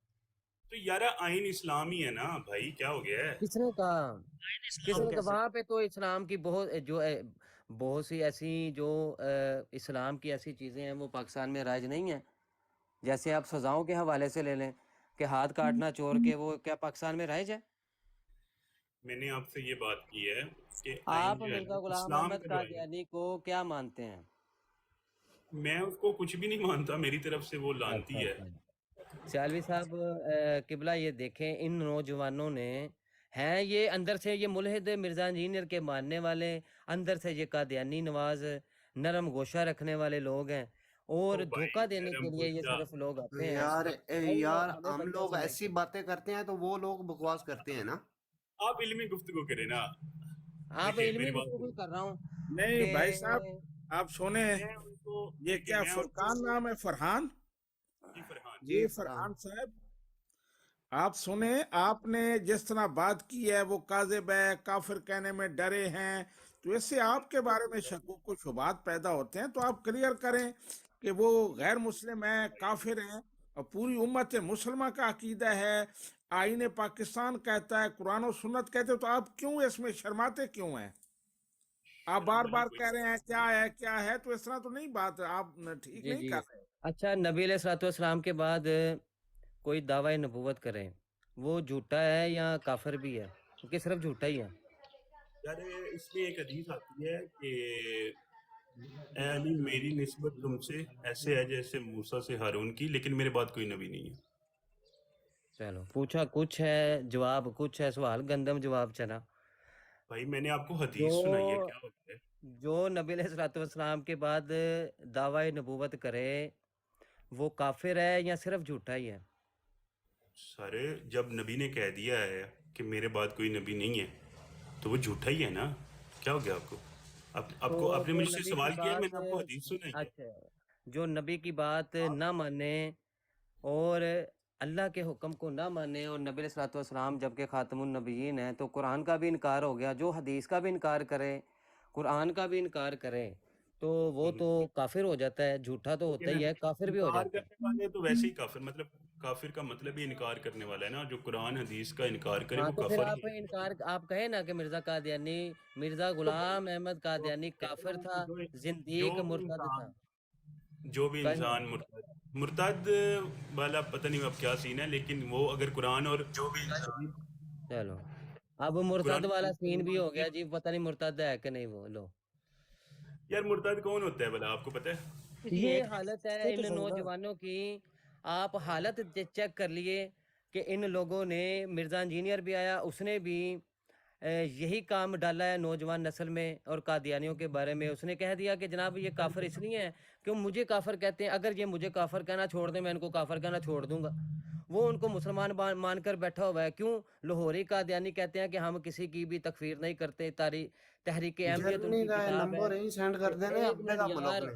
تو یار آئین اسلام ہی ہے نا بھائی، کیا ہو گیا ہے؟ کس نے کہا؟ کس تو نے کہا؟ وہاں پہ تو اسلام کی بہت سی ایسی جو اسلام کی ایسی چیزیں ہیں وہ پاکستان میں رائج نہیں ہیں. جیسے آپ سزاؤں کے حوالے سے لے لیں کہ ہاتھ کاٹنا چور کے، وہ کیا پاکستان میں رائج ہے؟ میں نے آپ سے یہ بات کی ہے کہ آئین آپ جو ہے نا مرزا غلام اسلام احمد کا جو آئین ہے، قادیانی کو کیا مانتے ہیں؟ میں اس کو کچھ بھی نہیں مانتا. میری طرف سے وہ اچھا لانتی ہے. اچھا. سیالوی صاحب قبلہ یہ دیکھیں، ان نوجوانوں نے ہیں یہ اندر سے یہ ملحد مرزا انجینئر کے ماننے والے، اندر سے یہ قادیانی نواز نرم گوشہ رکھنے والے لوگ ہیں، اور او بھائی دھوکہ دینے نرم کے لیے یہ گوشہ. صرف لوگ آتے ہیں. یار بھائی یار ہمیں ہم بندے لوگ سمجھ ایسی باتیں کرتے ہیں تو وہ لوگ بکواس کرتے ہیں نا. آپ علمی گفتگو کریں نا. آپ دیکھیں علمی میری بات گفتگو سنیں. کر رہا ہوں نہیں کہ بھائی صاحب آپ سنیں، میں ان کو یہ دیکھیں، کیا میں ان کو فرقان نام ہے؟ فرحان جی فرحان جی جی فرحان. فرحان صاحب آپ سنیں، آپ نے جس طرح بات کی ہے وہ کاذب ہے، کافر کہنے میں ڈرے ہیں، تو اس سے آپ کے بارے میں شکوک و شبہات پیدا ہوتے ہیں. تو آپ کلیئر کریں کہ وہ غیر مسلم ہیں، کافر ہیں، اور پوری امت مسلمہ کا عقیدہ ہے، آئین پاکستان کہتا ہے، قرآن و سنت کہتے ہیں، تو آپ کیوں اس میں شرماتے کیوں ہیں؟ آپ بار شرم والی بار کوئی کہہ بات رہے ہیں کیا ہے کیا ہے، تو اس طرح تو نہیں بات، آپ ٹھیک جی نہیں جی. کر رہے. اچھا، نبی علیہ الصلوۃ والسلام کے بعد کوئی دعوی نبوت کرے، وہ جھوٹا ہے یا کافر بھی ہے؟ کہ صرف جھوٹا ہی ہے؟ یار اس میں ایک حدیث آتی ہے کہ اے علی میری نسبت تم سے ایسے ہے جیسے موسیٰ سے ہارون کی، لیکن میرے بعد کوئی نبی نہیں ہے. چلو، پوچھا کچھ ہے جواب کچھ ہے، سوال گندم جواب چنا. بھائی میں نے آپ کو جو حدیث سنائی ہے، کیا ہوتا ہے؟ جو نبی علیہ الصلوۃ والسلام کے بعد دعوی نبوت کرے وہ کافر ہے یا صرف جھوٹا ہی ہے؟ سارے جب نبی نے کہہ دیا ہے کہ میرے بعد کوئی نبی نہیں ہے تو وہ جھوٹا ہی ہے نا. کیا ہو گیا آپ کو؟ تو آپ نے جو مجھ سے نبی کی سوال کیا ہے، میں بات نے آپ کو حدیث سنائی ہے. اچھا جو نبی کی بات نہ مانے اور اللہ کے حکم کو نہ مانے اور نبی علیہ الصلوۃ والسلام جب کہ خاتم النبیین ہیں تو قرآن کا بھی انکار ہو گیا. جو حدیث کا بھی انکار کرے قرآن کا بھی انکار کرے تو وہ تو کافر ہو جاتا ہے. جھوٹا تو ہوتا ہی ہے، کافر بھی ہو انکار جاتا ہے. کرنے والے تو ویسے ہی کافر، مطلب کافر کا مطلب ہی انکار کرنے والا ہے نا. جو قرآن حدیث کا انکار کرے ہاں وہ تو پھر کافر آپ ہی ہے. انکار آپ کہیں نا کہ مرزا قادیانی مرزا تو بھائی غلام احمد تو قادیانی کہہ رہا کافر ہوں کہ تھا، جو زندیق بھی مرتد تھا. کہیں نا. انسان مرتد والا پتہ نہیں اب کیا سین ہے، لیکن وہ اگر قرآن اور جو بھی انسان چلو اب قرآن مرتد والا حدیث سین بھی ہو کا گیا جی، پتہ نہیں مرتد ہے کہ نہیں. وہ لو یار مرتد کون ہوتا ہے بھلا، آپ کو پتہ ہے؟ یہ حالت ہے ان نوجوانوں کی. آپ حالت چیک کر لیے کہ ان لوگوں نے مرزا انجینئر بھی آیا، اس نے بھی یہی کام ڈالا ہے نوجوان نسل میں اور قادیانیوں کے بارے میں. اس نے کہہ دیا کہ جناب یہ کافر اس لیے ہیں کہ مجھے کافر کہتے ہیں، اگر یہ مجھے کافر کہنا چھوڑ دیں میں ان کو کافر کہنا چھوڑ دوں گا. وہ ان کو مسلمان مان کر بیٹھا ہوا ہے. کیوں؟ لاہوری قادیانی کہتے ہیں کہ ہم کسی کی بھی تکفیر نہیں کرتے. تحریک اہمیت ان جرمنی کی کا کتاب ہے. نمبر ہی سینڈ کر دینے ایک اپنے منٹ کا یار بلاک لے.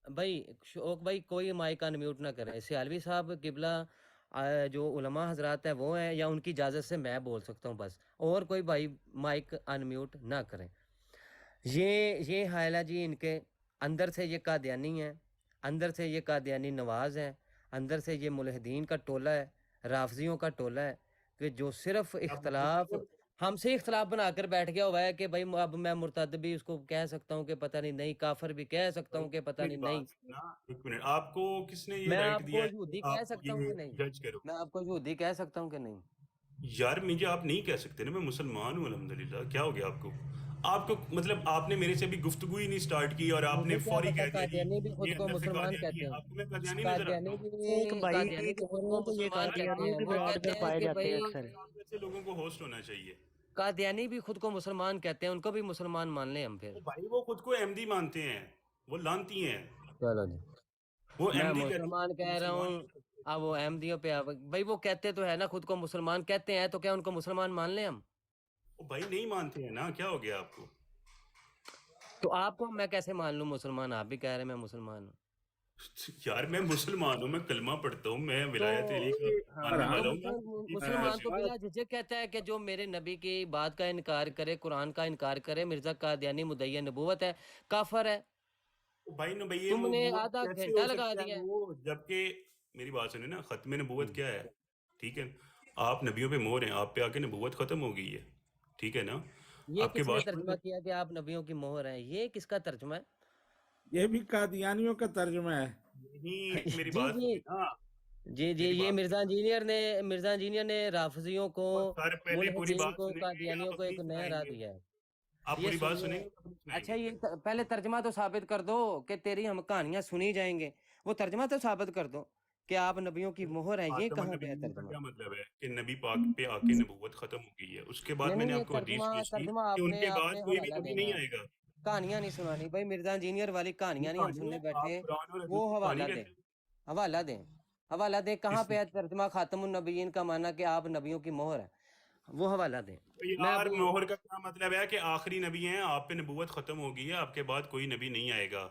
بھائی شوق بھائی کوئی مائک ان میوٹ نہ کریں. سیالوی صاحب قبلہ جو علماء حضرات ہیں وہ ہیں یا ان کی اجازت سے میں بول سکتا ہوں بس، اور کوئی بھائی مائک ان میوٹ نہ کریں. یہ حائلہ جی ان کے اندر سے یہ قادیانی ہیں، اندر سے یہ قادیانی نواز ہیں، اندر سے یہ ملحدین کا ٹولہ ہے، رافضیوں کا ٹولہ ہے کہ جو صرف اختلاف ہم سے اختلاف بنا کر بیٹھ گیا ہوا ہے کہ بھائی اب میں مرتد بھی اس کو کہہ سکتا ہوں کہ پتہ نہیں کافر بھی کہہ سکتا ہوں کہ پتہ میری نہیں. بات سننا ایک منٹ. آپ کو کس نے یہ میں رائٹ آپ دیا کو ہے یہودی کہ کہہ آپ سکتا ہوں یہ کہ نہیں؟ جج کرو؟ میں آپ کو یہودی کہہ سکتا ہوں کہ نہیں؟ یار مجھے آپ نہیں کہہ سکتے نا، میں مسلمان ہوں الحمدللہ. کیا ہو گیا آپ کو مطلب آپ نے میرے سے بھی گفتگو ہی نہیں سٹارٹ کی اور آپ نے مجھے کیا فوری پتا، کہہ دیا جی قادیانی بھی خود یہ کو اندر سے مسلمان قادیانی کہتے ہے. ہیں. آپ کو میں قادیانی نظر آتا قادیانی ہوں؟ بھی خود کو مسلمان کہتے ہیں. وہ کہتے ہیں کہ بھائی ایسے لوگوں کو ہوسٹ ہونا چاہیے. قادیانی بھی خود کو مسلمان کہتے ہیں، ان کو بھی مسلمان مان لیں ہم پھر. بھائی وہ خود کو احمدی مانتے ہیں، وہ لانتی ہیں. چلو جی وہ میں احمدی کہتے ہیں مسلمان کہ کہہ رہا مسلمان ہوں. اب وہ احمدیوں پہ بھائی وہ کہتے تو ہے نا خود کو مسلمان کہتے ہیں، تو کیا ان کو مسلمان مان لیں ہم؟ وہ بھائی نہیں مانتے ہیں نا. کیا ہو گیا آپ کو؟ تو آپ کو میں کیسے مان لوں مسلمان؟ آپ بھی کہہ رہے ہیں میں مسلمان ہوں. یار میں مسلمان ہوں، میں کلمہ پڑھتا ہوں، میں تو ولایت علی کا ہاں ماننے تو والا ہوں. مسلمان تو بلا جھجک کہتا ہے کہ جو میرے نبی کی بات کا انکار کرے، قرآن کا انکار کرے، مرزا قادیانی مدعی نبوت ہے، کافر ہے. بھائی بھائی تم نے وہ آدھا کیسے گھنٹہ ہو لگا سکتا دیا ہے ہے. وہ، جبکہ میری بات سنیں نا، ختم نبوت کیا ہے؟ ٹھیک ہے، آپ نبیوں پہ مہر ہیں، آپ پہ آ کے نبوت ختم ہو گئی ہے. ٹھیک ہے نا؟ یہ آپ کے کس نے بعد ترجمہ کیا کہ آپ نبیوں کی مہر ہیں؟ یہ کس کا ترجمہ ہے؟ یہ بھی قادیانیوں کا ترجمہ ہے. نہیں میری جی بات جی سنیں نا، جی میری یہ بات مرزا انجینئر نے رافضیوں کو، اور سر پہلے پوری ملحدین بات کو، سنیں گے، قادیانیوں آپ کو ایک اپنی نیا سنائیں راہ گے. دیا ہے. آپ یہ پوری بات سنیے. سنیں گے تب سنائیں اچھا گے. یہ پہلے ترجمہ تو ثابت کر دو کہ تیری ہم کہانیاں سنی جائیں گے. وہ ترجمہ تو ثابت کر دو کہ آپ نبیوں کی مہر ہیں. یہ خاتم کہاں پہ ہے النبیین کا ترجمہ؟ کیا مطلب ہے کہ نبی پاک پہ آ کے نبوت ختم ہو گئی ہے. اس کے بعد نہیں میں نے نہیں، یہ آپ کو حدیث پیش کی ترجمہ کہ ان کے آپ بعد نے کوئی بھی حوالہ نبی دینا نہیں ہے. آئے گا. کہانیاں نہیں سنانی بھائی، مرزا انجینئر والی یہ کہانیاں نہیں ہم کہانی سننے ہے، بیٹھے. آپ قرآن اور وہ حدیث کو حوالہ کہانی دیں، کہتے ہیں. حوالہ دیں، حوالہ دیں. کہاں اس پہ ہے ترجمہ خاتم النبیین کا معنی کہ آپ نبیوں کی مہر ہے؟ وہ حوالہ دیں. میں یار ابھی مہر کا کیا مطلب ہے کہ آخری نبی ہیں، آپ پہ نبوت ختم ہو گئی ہے، آپ کے بعد کوئی نبی نہیں آئے گا.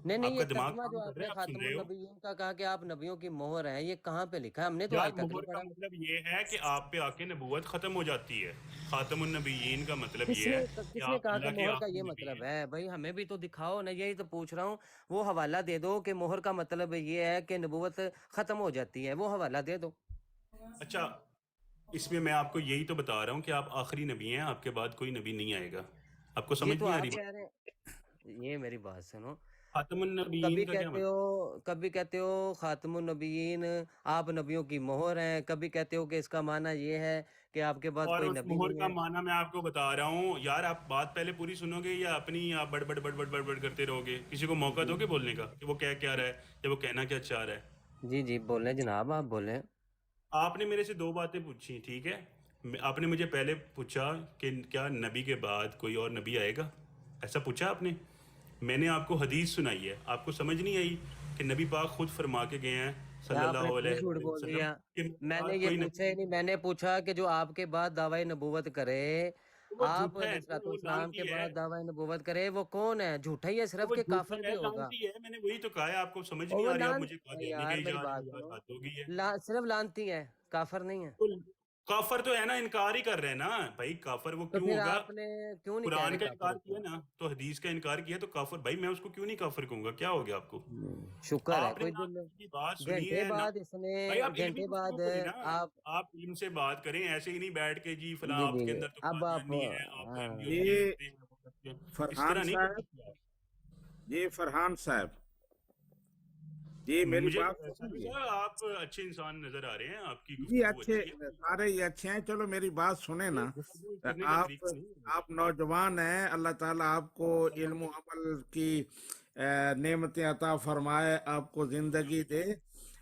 نہیں آپ کا یہ دماغ ترجمہ جو کام کر آپ رہا نے ہے؟ آپ سن خاتم رہے ہو؟ النبیین کا کہا کہ آپ نبیوں کی مہر ہیں، یہ کہاں پہ لکھا ہے؟ ہم نے تو یار آج تک نہیں مہر کا پڑھا. مطلب یہ ہے کہ آپ پہ آ کے نبوت ختم ہو جاتی ہے. خاتم النبیین کا مطلب کس یہ نے ہے کہ کس نے آپ کہا کہ اللہ کے مہر کا آخری یہ نبی مطلب ہیں. ہے؟ بھائی ہمیں بھی تو دکھاؤ نا، یہی تو پوچھ رہا ہوں. وہ حوالہ دے دو کہ مہر کا مطلب یہ ہے کہ نبوت ختم ہو جاتی ہے، وہ حوالہ دے دو. اچھا اس میں آپ کو یہی تو بتا رہا ہوں کہ آپ آخری نبی ہیں، آپ کے بعد کوئی نبی نہیں آئے گا. آپ کو یہ سمجھ تو نہیں آ رہی آپ بات؟ کہہ رہے ہیں. یہ میری بات سنو. خاتم تم النبیین کا کیا مطلب؟ کبھی کہتے ہو خاتم النبیین، آپ نبیوں کی مہر ہیں. کبھی کہتے ہو کہ اس کا معنی یہ ہے کہ آپ کے بعد اور کوئی اس نبی مہر نہیں کا ہے. معنی میں آپ کو بتا رہا ہوں. یار آپ بات پہلے پوری سنو گے یا اپنی آپ بڑ بڑ بڑ بڑ بڑ بڑ کرتے رہو گے؟ کسی کو موقع جی دو گے بولنے کا کہ وہ کیا رہا ہے یا وہ کہنا کیا چاہ رہا ہے. جی جی بولیں جناب، آپ بولیں. آپ نے میرے سے دو باتیں پوچھی، ٹھیک ہے. آپ نے مجھے پہلے پوچھا کہ کیا نبی کے بعد کوئی اور نبی آئے گا، ایسا پوچھا آپ نے. میں نے آپ کو حدیث سنائی ہے، آپ کو سمجھ نہیں آئی کہ نبی پاک خود فرما کے گئے ہیں صلی آپ نے اللہ پھر علیہ جھوٹ وآلہ بول وسلم دیا. کہ میرے میں نے بعد یہ کوئی پوچھا ہی نبی، نہیں. میں نے پوچھا کہ جو آپ کے بعد دعوی نبوت کرے، وہ آپ جھوٹا علیہ ہے، الصلوۃ وہ والسلام کے لانتی ہے، بعد دعوی نبوت کرے، وہ کون ہے؟ جھوٹا ہی ہے صرف وہ کہ جھوٹا کافر ہے، بھی ہوگا. لانتی ہے. میں نے وہی تو کہا ہے، آپ کو سمجھ اور نہیں وہ آ رہی، اب مجھے قادیانی یار کہی میری جا رہے بات ہیں، سنو، بس حد ہو گئی ہے. صرف لانتی ہے، کافر نہیں ہے. کافر تو ہے نا، انکار ہی کر رہے ہیں نا بھائی. کافر وہ تو کیوں پھر ہوگا؟ آپ نے کیوں نہیں کہہ قرآن رہے کا کافر انکار اس کو؟ کیا نا، تو حدیث کا انکار کیا تو کافر. بھائی میں اس کو کیوں نہیں کافر کہوں گا؟ کیا ہو گیا آپ کو؟ شکر ہے آپ نے کوئی نا دل. کسی کی بات سنی گھنٹے ہے نا بعد اس نے، بھائی، آپ علمی گھنٹے گفتگو بعد کریں نا. آپ، آپ علم سے بات کریں، ایسے ہی نہیں بیٹھ کے جی فلاں جی آپ جی کے جی اندر تو اب آپ، قادیانی ہے، آپ ہاں احمدیوں سے یہ یہ کرتے ہیں وہ کرتے ہیں. اس فرحان طرح نہیں کر صاحب، سکتے آپ. یہ فرحان صاحب، جی میری مجھے بات سالوی سنیے. صاحب آپ اچھے انسان نظر آ رہے ہیں، آپ کی جی گفتگو اچھے، اچھی ہے. سارے ہی اچھے ہیں. چلو میری بات سنیں یہ نا. گفتگو کرنے کا آپ طریقہ نہیں ہے میرا. آپ نوجوان ہیں، اللہ تعالیٰ آپ کو علم و عمل کی نعمتیں عطا فرمائے، آپ کو زندگی دے.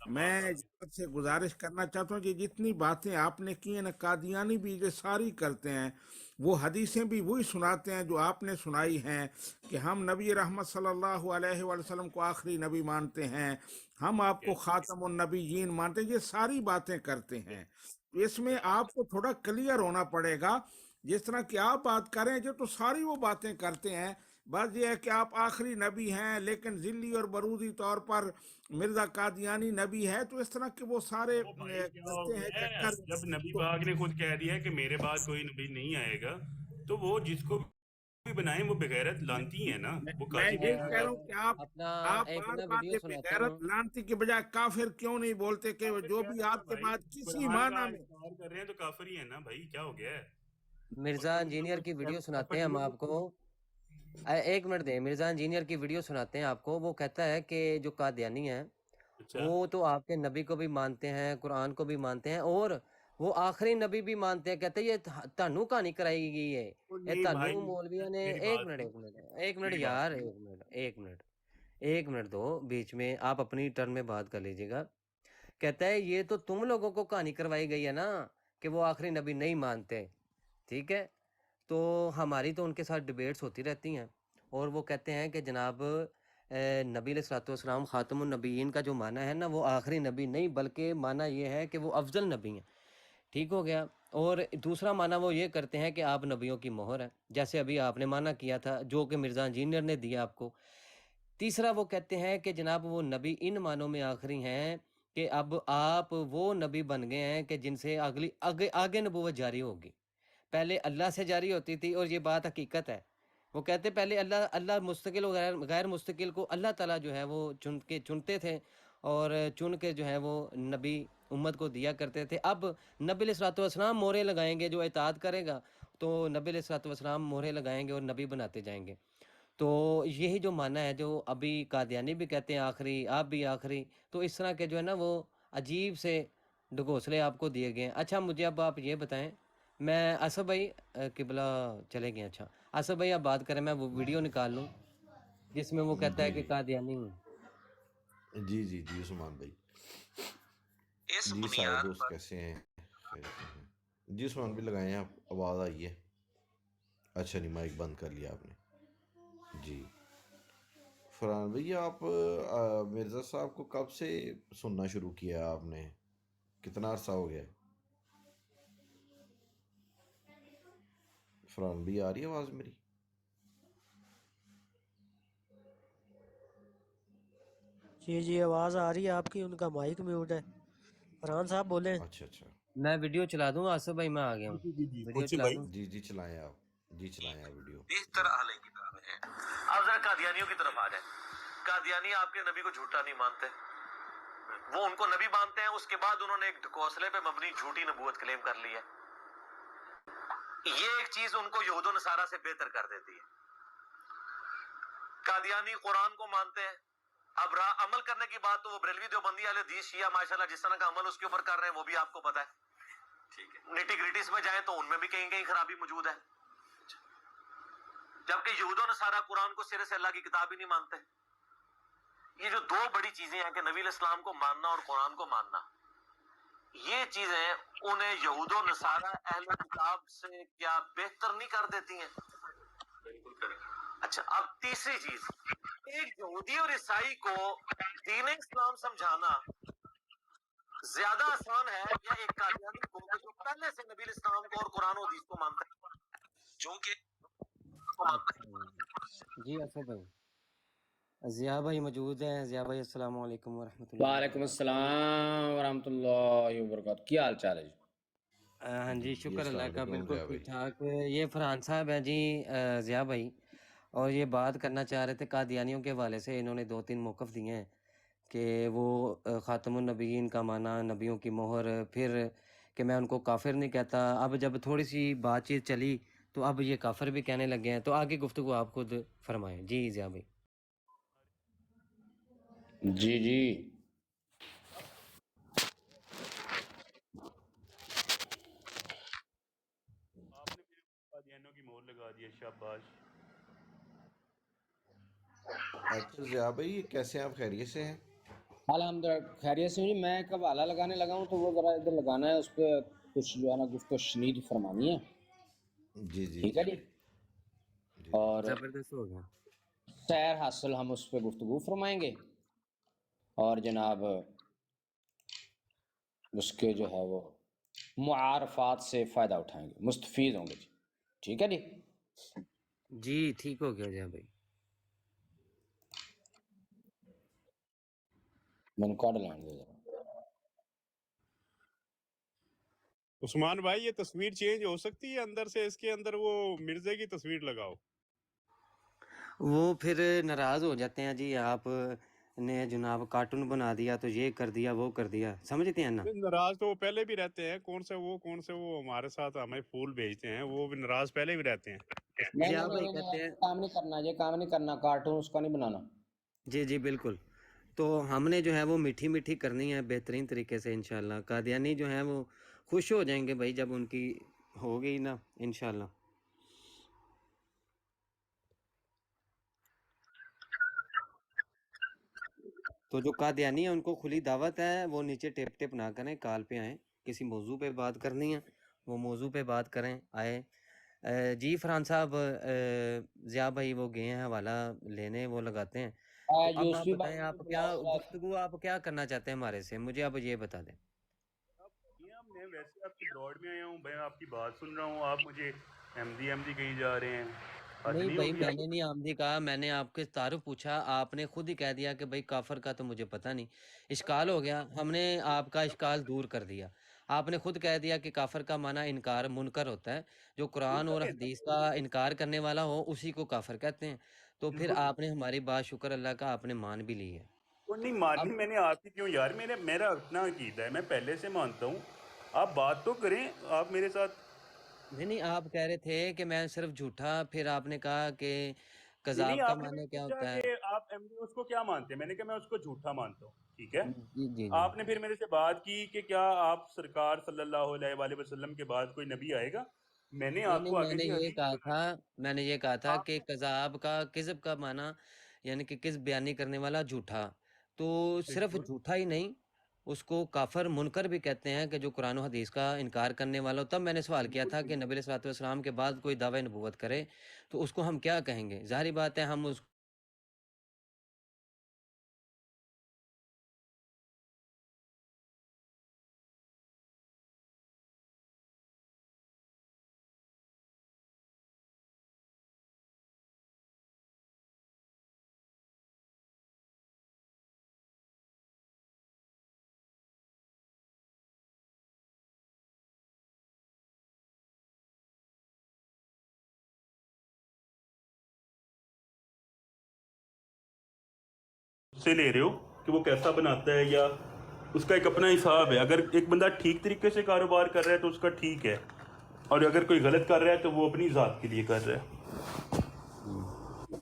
میں حضرت سے گزارش کرنا چاہتا ہوں کہ جتنی باتیں آپ نے کی ہیں نا، قادیانی بھی یہ ساری کرتے ہیں. وہ حدیثیں بھی وہی سناتے ہیں جو آپ نے سنائی ہیں کہ ہم نبی رحمت صلی اللہ علیہ وسلم کو آخری نبی مانتے ہیں، ہم آپ کو خاتم النبیین مانتے ہیں. یہ ساری باتیں کرتے ہیں. اس میں آپ کو تھوڑا کلیئر ہونا پڑے گا. جس طرح کہ آپ بات کریں جو تو ساری وہ باتیں کرتے ہیں. بس یہ ہے کہ آپ آخری نبی ہیں، لیکن ذلی اور بروزی طور پر مرزا قادیانی نبی ہے. تو اس طرح کے وہ سارے وہ بھائی کیا ہو کرتے ہیں گیا ہے، چکر. جب نبی تو پاک نے خود کہہ دیا کہ میرے بعد کوئی نبی نہیں آئے گا، تو وہ جس کو بھی بنائیں وہ بغیرت لانتی ہیں نا، وہ میں قاضی یہی بن کہہ چکا رہا ہے. ہوں کہ اپنا آپ ایک بار نا بار ویڈیو یہ سناتا بغیرت ہوں. لانتی کے بجائے کافر کیوں نہیں بولتے کہ کافر جو کیا بھی ہے نا آپ کے بھائی، بعد کسی قرآن کا معنی میں. انکار کر رہے ہیں تو کافر ہی ہے نا بھائی. کیا ہو گیا ہے؟ مرزا انجینئر کی ویڈیو سناتے ہیں ہم آپ کو. ایک منٹ دیں، مرزا انجینئر کی ویڈیو سناتے ہیں آپ کو. وہ کہتا ہے کہ جو قادیانی ہیں اچھا، وہ تو آپ کے نبی کو بھی مانتے ہیں، قرآن کو بھی مانتے ہیں، اور وہ آخری نبی بھی مانتے ہیں. کہتے ہیں یہ تانوں کہانی کرائی گئی ہے، وہ یہ نہیں بھائی، تانوں مولویوں نے. میری ایک بات منٹ سنو، ایک منٹ ایک منٹ میری بات یار، سنو. ایک منٹ دو بیچ میں. آپ اپنی ٹرن میں بات کر لیجیے گا. کہتا ہے یہ تو تم لوگوں کو کہانی کروائی گئی ہے نا کہ وہ آخری نبی نہیں مانتے. ٹھیک ہے، تو ہماری تو ان کے ساتھ ڈبیٹس ہوتی رہتی ہیں، اور وہ کہتے ہیں کہ جناب نبی علیہ الصلوۃ والسلام خاتم النبیین کا جو معنی ہے نا، وہ آخری نبی نہیں بلکہ معنی یہ ہے کہ وہ افضل نبی ہیں. ٹھیک ہو گیا. اور دوسرا معنی وہ یہ کرتے ہیں کہ آپ نبیوں کی مہر ہیں، جیسے ابھی آپ نے معنی کیا تھا جو کہ مرزا انجینئر نے دیا آپ کو. تیسرا وہ کہتے ہیں کہ جناب وہ نبی ان معنوں میں آخری ہیں کہ اب آپ وہ نبی بن گئے ہیں کہ جن سے آگے نبوت جاری ہوگی. پہلے اللہ سے جاری ہوتی تھی، اور یہ بات حقیقت ہے. وہ کہتے پہلے اللہ مستقل و غیر مستقل کو اللہ تعالیٰ جو ہے وہ چنتے تھے، اور چن کے جو ہے وہ نبی امت کو دیا کرتے تھے. اب نبی علیہ الصلوۃ والسلام مہرے لگائیں گے، جو اطاعت کرے گا تو نبی علیہ الصلوۃ والسلام مہرے لگائیں گے اور نبی بناتے جائیں گے. تو یہی جو معنی ہے جو ابھی قادیانی بھی کہتے ہیں آخری، آپ بھی آخری. تو اس طرح کے جو ہے نا وہ عجیب سے ڈگوسلے آپ کو دیے گئے ہیں. اچھا مجھے اب آپ یہ بتائیں، میں اسد بھائی قبلہ چلے گئے. اچھا اسد بھائی آپ بات کریں، میں وہ ویڈیو نکال لوں جس میں وہ کہتا ہے جی کہ قادیانی ہوں. جی جی جی عثمان بھائی. اس جی سارے بنیاد دوست پر کیسے ہیں؟ خیریت سے ہیں؟ جی عثمان بھی لگائیں، آپ آواز آئی ہے؟ اچھا نہیں، مائک بند کر لیا آپ نے. جی فرحان بھائی، آپ مرزا صاحب کو کب سے سننا شروع کیا آپ نے؟ کتنا عرصہ ہو گیا؟ فرحان بھائی آ رہی ہے آواز میری؟ جی آواز آ رہی ہے آپ کی، ان کا مائک میوٹ ہے. فرحان صاحب بولیں. اچھا اچھا. میں ویڈیو چلا دوں اسد بھائی، میں آ گیا ہوں. جی ویڈیو قدسی چلا بھائی. دوں. جی جی چلائیں آپ، جی چلائیں آپ ویڈیو. بہتر جی اہل کتاب ہیں. آپ ذرا قادیانیوں کی طرف آ جائیں. قادیانی آپ کے نبی کو جھوٹا نہیں مانتے، وہ ان کو نبی مانتے ہیں. اس کے بعد انہوں نے ایک ڈھکوسلے پہ مبنی جھوٹی نبوت کلیم کر لی ہے. یہ ایک چیز ان کو یہود و نصارہ سے بہتر کر دیتی ہے. قادیانی قرآن کو مانتے ہیں. اب عمل کرنے کی بات تو وہ بریلوی دیوبندی اہل حدیث شیعہ ماشاءاللہ جس طرح کا عمل اس کے اوپر کر رہے ہیں وہ بھی آپ کو پتا ہے. ٹھیک ہے، نیٹی گریٹیز میں جائیں تو ان میں بھی کہیں کہیں خرابی موجود ہے. جبکہ یہود و نصارہ قرآن کو سرے سے اللہ کی کتاب ہی نہیں مانتے. یہ جو دو بڑی چیزیں ہیں کہ نبی علیہ السلام کو ماننا اور قرآن کو ماننا، یہ چیزیں انہیں یہود و نصارہ اہل کتاب سے کیا بہتر نہیں کر دیتی ہیں؟ بالکل کریں. اچھا اب تیسری چیز، ایک یہودی اور عیسائی کو دین اسلام سمجھانا زیادہ آسان ہے یا ایک قادیانی کو جو پہلے سے نبی اسلام کو اور قرآن و حدیث کو مانتا ہے؟ چونکہ جی اسد بھائی، ضیاء بھائی موجود ہیں. ضیاء بھائی السلام علیکم ورحمۃ اللہ. وعلیکم السلام ورحمۃ اللہ وبرکاتہ. کیا حال چال ہے جی؟ ہاں جی، جی شکر السلام اللہ کا، علیکم بالکل ضیاء بھائی. ٹھیک ٹھاک. یہ فرحان صاحب ہیں جی، ضیاء بھائی، اور یہ بات کرنا چاہ رہے تھے قادیانیوں کے حوالے سے. انہوں نے 2-3 موقف دیے ہیں کہ وہ خاتم النبیین کا معنی نبیوں کی مہر، پھر کہ میں ان کو کافر نہیں کہتا. اب جب تھوڑی سی بات چیت چلی تو اب یہ کافر بھی کہنے لگے ہیں. تو آگے گفتگو آپ خود فرمائیں. جی ضیاء بھائی. جی جی آپ نے میرے قادیانیوں کی مہر لگا دی ہے، شاباش. اچھا ضیاء بھائی، یہ کیسے ہیں آپ؟ خیریت سے ہیں؟ الحمد خیریت سے جی. میں کب حوالہ لگانے لگا ہوں تو وہ ذرا ادھر لگانا ہے، اس پہ کچھ جو ہے نا گفتگو شنید فرمانی ہے. جی جی ٹھیک جی ہے جی. جی. اور زبردست ہو گیا. سیر حاصل ہم اس پہ گفتگو فرمائیں گے اور جناب اس کے جو ہے وہ معارفات سے فائدہ اٹھائیں گے، مستفید ہوں گے جی. ٹھیک ہے جی. جی ٹھیک ہو گیا ضیاء بھائی. میں نے کاٹ لائن دے ذرا. عثمان بھائی، یہ تصویر چینج ہو سکتی ہے اندر سے؟ اس کے اندر وہ مرزے کی تصویر لگاؤ. وہ پھر ناراض ہو جاتے ہیں جی، آپ نے جناب کارٹون بنا دیا تو یہ کر دیا وہ کر دیا، سمجھتے ہیں نا. ناراض تو وہ پہلے بھی رہتے ہیں. کون سے وہ ہمارے ساتھ ہمیں پھول بھیجتے ہیں، وہ بھی ناراض پہلے بھی رہتے ہیں. نہیں ضیاء نہیں بھائی نہیں نہیں، کہتے ہیں ایسا کام نہیں کرنا، یہ کام نہیں کرنا، کارٹون اس کا نہیں بنانا. جی جی بالکل. تو ہم نے جو ہے وہ میٹھی میٹھی کرنی ہے بہترین طریقے سے انشاءاللہ. قادیانی جو ہیں وہ خوش ہو جائیں گے بھائی جب ان کی ہو گئی نا انشاءاللہ. تو جو قادیانی ہیں ان کو کھلی دعوت ہے، وہ نیچے ٹیپ ٹیپ نہ کریں، کال پہ آئیں. کسی موضوع پہ بات کرنی ہے وہ موضوع پہ بات کریں، آئے. جی فرحان صاحب، ضیاء بھائی وہ گئے ہیں حوالہ لینے، وہ لگاتے ہیں. تو اب آپ یوسفی بتائیں، بھائی آپ کو کیا بلاؤ ذرا. گفتگو آپ کیا کرنا چاہتے ہیں ہمارے سے، مجھے اب یہ بتا دیں. میں ویسے آپ کی براڈ میں آیا ہوں، میں آپ کی بات سن رہا ہوں، آپ مجھے احمدی احمدی کہی جا رہے ہیں. حد نہیں نہیں بھائی، ہوگی میں آپ نے نہیں آمدی کہا، میں نے آپ کے تعارف پوچھا، آپ نے خود ہی کہہ دیا کہ بھائی کافر کا تو مجھے پتہ نہیں. اشکال ہو گیا، ہم نے آپ کا اشکال دور کر دیا. آپ نے خود کہہ دیا کہ کافر کا معنی انکار منکر ہوتا ہے، جو قرآن اور حدیث کا انکار کرنے والا ہو اسی کو کافر کہتے ہیں. تو پھر بالکل. آپ نے ہماری بات شکر اللہ کا آپ نے مان بھی لی ہے. وہ نہیں اب ماننی میں نے آپ کی کیوں یار، میرا اپنا عقیدہ ہے، میں پہلے سے مانتا ہوں. آپ بات تو کریں، آپ میرے ساتھ. نہیں آپ کہہ رہے تھے کہ میں صرف جھوٹا، پھر آپ نے کہا کہ نہیں، کذاب کا آپ نے مجھ معنی سے کیا پوچھا ہوتا ہے. کہ آپ اس کو کیا مانتے ہیں، میں نے کہا میں اس کو جھوٹا مانتا ہوں. ٹھیک ہے. جی جی جی. آپ نے پھر میرے سے بات کی کہ کیا آپ سرکار صلی اللہ علیہ وآلہ وسلم کے بعد کوئی نبی آئے گا. میں نے نہیں آپ نہیں، کو میں آگے نے سے یہ حدیث کہا بتائی. تھا، میں نے یہ کہا تھا آپ کہ کذاب کا، کذب کا معنی یعنی کہ کذب بیانی کرنے والا جھوٹا. تو صرف بالکل جھوٹا ہی نہیں، اس کو کافر منکر بھی کہتے ہیں کہ جو قرآن و حدیث کا انکار کرنے والا ہو. تب میں نے سوال کیا بالکل تھا کہ صحیح. نبی صلی اللہ علیہ وسلم کے بعد کوئی دعوی نبوت کرے تو اس کو ہم کیا کہیں گے. ظاہری بات ہے ہم اس سے لے رہے ہو کہ وہ کیسا بناتا ہے، یا اس کا ایک اپنا حساب ہے. اگر ایک بندہ ٹھیک طریقے سے کاروبار کر رہا ہے تو اس کا ٹھیک ہے، اور اگر کوئی غلط کر رہا ہے تو وہ اپنی ذات کے لیے کر رہا ہے.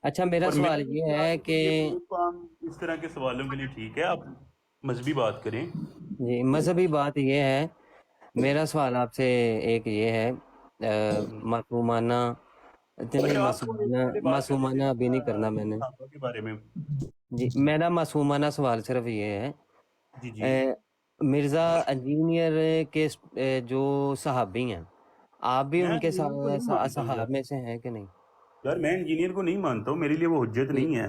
اچھا میرا اور میرا سوال یہ یہ خیال ہے ہے کہ کہ یہ پلیٹ فارم اس طرح کے سوالوں کے لیے ٹھیک ہے. آپ مذہبی بات کریں. جی مذہبی بات یہ ہے، میرا سوال آپ سے ایک یہ ہے، معصومانہ نہیں، اچھا، آپ کو پہلے بات کرنے معصومانہ ابھی نہیں کرنا میں نے. صحابہ کے بارے میں. جی میرا معصومانہ سوال صرف یہ ہے، جی جی. مرزا انجینئر کے جو صحابی ہیں، آپ بھی میں ان کے انجینئر کو نہیں مانتا ہوں یار. صحاب میں سے ہیں کہ نہیں؟ یار میں انجینئر کو نہیں مانتا ہوں، میرے لیے وہ حجت جی نہیں ہے.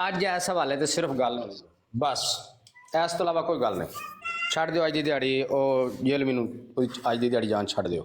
ਅੱਜ ਇਸ ਹਵਾਲੇ ਤੇ ਸਿਰਫ ਗੱਲ ਹੋਣੀ ਬਸ, ਇਸ ਤੋਂ ਇਲਾਵਾ ਕੋਈ ਗੱਲ ਨਹੀਂ। ਛੱਡ ਦਿਓ ਅੱਜ ਦੀ ਦਿਹਾੜੀ, ਉਹ ਜੇਲ੍ਹ ਮੈਨੂੰ ਅੱਜ ਦੀ ਦਿਹਾੜੀ ਜਾਨ ਛੱਡ ਦਿਓ।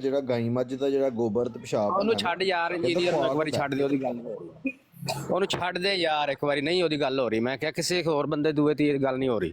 ਜਿਹੜਾ ਗਾਈ ਮੱਝ ਦਾ ਜਿਹੜਾ ਗੋਬਰ ਤੇ ਪਿਸ਼ਾਬ ਉਹਨੂੰ ਹੁੰਦਾ ਛੱਡ ਯਾਰ, ਕਹਿੰਦਾ ਇੰਜੀਨੀਅਰ ਨੂੰ ਇੱਕ ਖੁਰਾਕ ਵਾਰੀ ਹੁੰਦਾ। ਛੱਡ ਦੇ, ਉਹਦੀ ਗੱਲ ਹੋ ਰਹੀ। ਉਹਨੂੰ ਛੱਡ ਦੇ ਯਾਰ ਇੱਕ ਵਾਰੀ, ਨਹੀਂ ਉਹਦੀ ਗੱਲ ਹੋ ਰਹੀ। ਮੈਂ ਕਿਹਾ ਕਿਸੇ ਹੋਰ ਬੰਦੇ ਦੂਏ ਦੀ ਗੱਲ ਨਹੀਂ ਹੋ ਰਹੀ,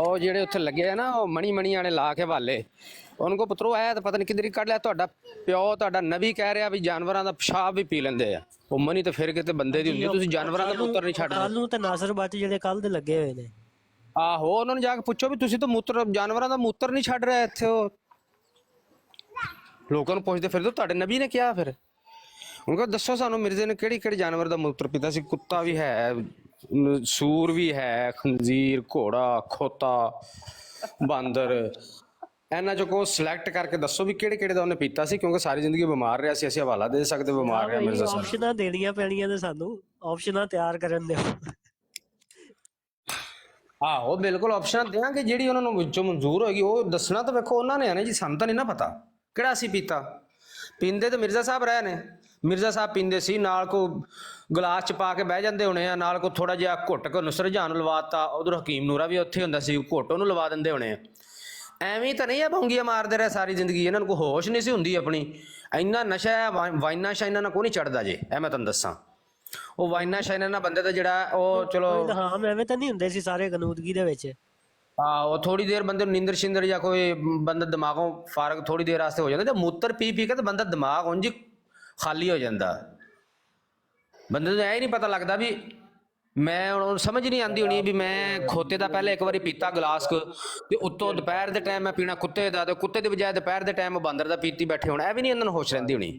ਉਹ ਜਿਹੜੇ ਉੱਥੇ ਲੱਗੇ ਆ ਨਾ, ਉਹ ਮਣੀ ਵਾਲੇ ਲਾ ਕੇ ਹਵਾਲੇ, ਉਹਨਾਂ ਕੋ ਪੁੱਤਰੋ ਆਇਆ ਤਾਂ ਪਤਾ ਨਹੀਂ ਕਿੱਧਰ ਹੀ ਕੱਢ ਲਿਆ। ਤੁਹਾਡਾ ਪਿਓ, ਤੁਹਾਡਾ ਨਬੀ ਕਹਿ ਰਿਹਾ ਵੀ ਜਾਨਵਰਾਂ ਦਾ ਪਿਸ਼ਾਬ ਵੀ ਪੀ ਲੈਂਦੇ ਆ। ਉਹ ਮਣੀ ਤਾਂ ਫਿਰ ਕਿਤੇ ਬੰਦੇ ਦੀ ਹੁੰਦੀ, ਤੁਸੀਂ ਜਾਨਵਰਾਂ ਦਾ ਮੂਤਰ ਨਹੀਂ ਛੱਡਦੇ। ਕੱਲ ਨੂੰ ਤੇ ਨਾਸਰ ਬੱਚ ਜਿਹੜੇ ਕੱਲ ਦੇ ਲੱਗੇ ਹੋਏ ਨੇ। ਆਹੋ, ਉਹਨਾਂ ਨੂੰ ਜਾ ਕੇ ਪੁੱਛੋ ਵੀ ਤੁਸੀਂ ਤਾਂ ਮੂਤਰ, ਜਾਨਵਰਾਂ ਦਾ ਮੂਤਰ ਨਹੀਂ ਛੱਡ ਰਹੇ ਇੱਥੇ। ਉਹ ਲੋਕਾਂ ਨੂੰ ਪੁੱਛਦੇ ਫਿਰਦੇ, ਤੁਹਾਡੇ ਨਬੀ ਨੇ ਕਿਹਾ ਫਿਰ। ਉਹਨਾਂ ਕੋ ਦੱਸੋ ਸਾਨੂੰ ਮਿਰਜ਼ੇ ਨੇ ਕਿਹੜੀ ਕਿਹੜੀ ਜਾਨਵਰ ਦਾ ਮੂਤਰ ਪੀਤਾ ਸੀ? ਕੁੱਤਾ ਵੀ ਹੈ, ਸੂਰ ਵੀ ਹੈ, ਖੰਜ਼ੀਰ, ਘੋੜਾ, ਖੋਤਾ, ਬਾਂਦਰ, ਇਹਨਾਂ ਚੋਂ ਕੋ ਸਿਲੈਕਟ ਕਰਕੇ ਦੱਸੋ ਵੀ ਕਿਹੜੇ ਕਿਹੜੇ ਦਾ ਉਹਨੇ ਪੀਤਾ ਸੀ, ਕਿਉਂਕਿ ਸਾਰੀ ਜ਼ਿੰਦਗੀ ਬਿਮਾਰ ਰਿਹਾ ਸੀ। ਅਸੀਂ ਹਵਾਲਾ ਦੇ ਸਕਦੇ ਬਿਮਾਰ ਰਿਹਾ ਮਿਰਜ਼ਾ ਸਾਹਿਬ। ਆਪਸ਼ਨਾਂ ਦੇਣੀਆਂ ਪੈਣੀਆਂ ਨੇ ਸਾਨੂੰ, ਆਪਸ਼ਨਾਂ ਤਿਆਰ ਕਰਨ ਦਿਓ। ਆਹੋ ਬਿਲਕੁਲ ਆਪਸ਼ਨ ਦਿਆਂਗੇ, ਜਿਹੜੀ ਉਹਨਾਂ ਨੂੰ ਵਿੱਚੋਂ ਮਨਜ਼ੂਰ ਹੋਏਗੀ ਉਹ ਦੱਸਣਾ ਤਾਂ ਵੇਖੋ ਉਹਨਾਂ ਨੇ ਆਣਾ ਜੀ, ਸਾਨੂੰ ਤਾਂ ਨਹੀਂ ਨਾ ਪਤਾ ਕਿਹੜਾ ਅਸੀਂ ਪੀਤਾ। ਪੀਂਦੇ ਤਾਂ ਮਿਰਜ਼ਾ ਸਾਹਿਬ ਰਹੇ ਨੇ, ਮਿਰਜ਼ਾ ਸਾਹਿਬ ਪੀਂਦੇ ਸੀ, ਨਾਲ ਕੋ ਗਲਾਸ ਚ ਪਾ ਕੇ ਬਹਿ ਜਾਂਦੇ ਹੋਣੇ ਆ, ਨਾਲ ਕੋ ਥੋੜਾ ਜਿਹਾ ਘੁੱਟ ਕੇ ਨੁਸਰਤ ਜਹਾਂ ਨੂੰ ਲਵਾਤਾ, ਉਧਰ ਹਕੀਮ ਨੂਰਾ ਵੀ ਉੱਥੇ ਹੁੰਦਾ ਸੀ, ਘੁੱਟ ਉਹਨੂੰ ਲਵਾ ਦਿੰਦੇ ਹੋਣੇ ਆ। ਐਵੇਂ ਤਾਂ ਨਹੀਂ ਆ ਭੌਂਗੀਆਂ ਮਾਰਦੇ ਰਹੇ ਸਾਰੀ ਜ਼ਿੰਦਗੀ, ਇਹਨਾਂ ਨੂੰ ਕੋਈ ਹੋਸ਼ ਨਹੀਂ ਸੀ ਹੁੰਦੀ ਆਪਣੀ। ਇੰਨਾ ਨਸ਼ਾ ਹੈ, ਵਾਈਨਾ ਸ਼ਾਈਨਾ ਨਾਲ ਕੋਈ ਨਹੀਂ ਚੜਦਾ ਜੇ, ਇਹ ਮੈਂ ਤੁਹਾਨੂੰ ਦੱਸਾਂ। ਉਹ ਵਾਈਨਾ ਸ਼ਾਈਨਾ ਨਾਲ ਬੰਦੇ ਦਾ ਜਿਹੜਾ ਉਹ ਚਲੋ ਹਾਂ ਐਵੇਂ ਤਾਂ ਨਹੀਂ ਹੁੰਦੇ ਸੀ ਸਾਰੇ ਗਨੂਦਗੀ ਦੇ ਵਿੱਚ। ਉਹ ਥੋੜੀ ਦੇਰ ਬੰਦੇ ਨੂੰ ਨੀਂਦਰ ਸ਼ਿੰਦਰ ਜਾਂ ਕੋਈ ਬੰਦਾ ਦਿਮਾਗੋਂ ਫਾਰਗ ਥੋੜੀ ਦੇਰ ਵਾਸਤੇ ਹੋ ਜਾਂਦਾ, ਤੇ ਮੂਤਰ ਪੀ ਪੀ ਕੇ ਤੇ ਬੰਦਾ ਦਿਮਾਗ ਉਂਝ ਖਾਲੀ ਹੋ ਜਾਂਦਾ। ਬੰਦੇ ਨੂੰ ਇਹ ਨਹੀਂ ਪਤਾ ਲੱਗਦਾ ਵੀ ਮੈਂ ਹੁਣ ਸਮਝ ਨਹੀਂ ਆਉਂਦੀ ਹੋਣੀ ਵੀ ਮੈਂ ਖੋਤੇ ਦਾ ਪਹਿਲੇ ਇੱਕ ਵਾਰੀ ਪੀਤਾ ਗਲਾਸ ਤੇ ਉੱਤੋਂ ਦੁਪਹਿਰ ਦੇ ਟਾਈਮ ਮੈਂ ਪੀਣਾ ਕੁੱਤੇ ਦਾ, ਤੇ ਕੁੱਤੇ ਦੀ ਬਜਾਏ ਦੁਪਹਿਰ ਦੇ ਟਾਈਮ ਬਾਂਦਰ ਦਾ ਪੀਤੀ ਬੈਠੇ ਹੋਣਾ। ਇਹ ਵੀ ਨਹੀਂ ਇਹਨਾਂ ਨੂੰ ਹੋਸ਼ ਰਹਿੰਦੀ ਹੋਣੀ।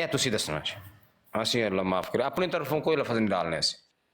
ਇਹ ਤੁਸੀਂ ਦੱਸਣਾ ਅਸੀਂ ਅੱਲਾ ਮਾਫ ਕਰੇ ਆਪਣੀ ਤਰਫੋਂ ਕੋਈ ਲਫ਼ਜ਼ ਨਹੀਂ ਡਾਲਨੇ ਸੀ।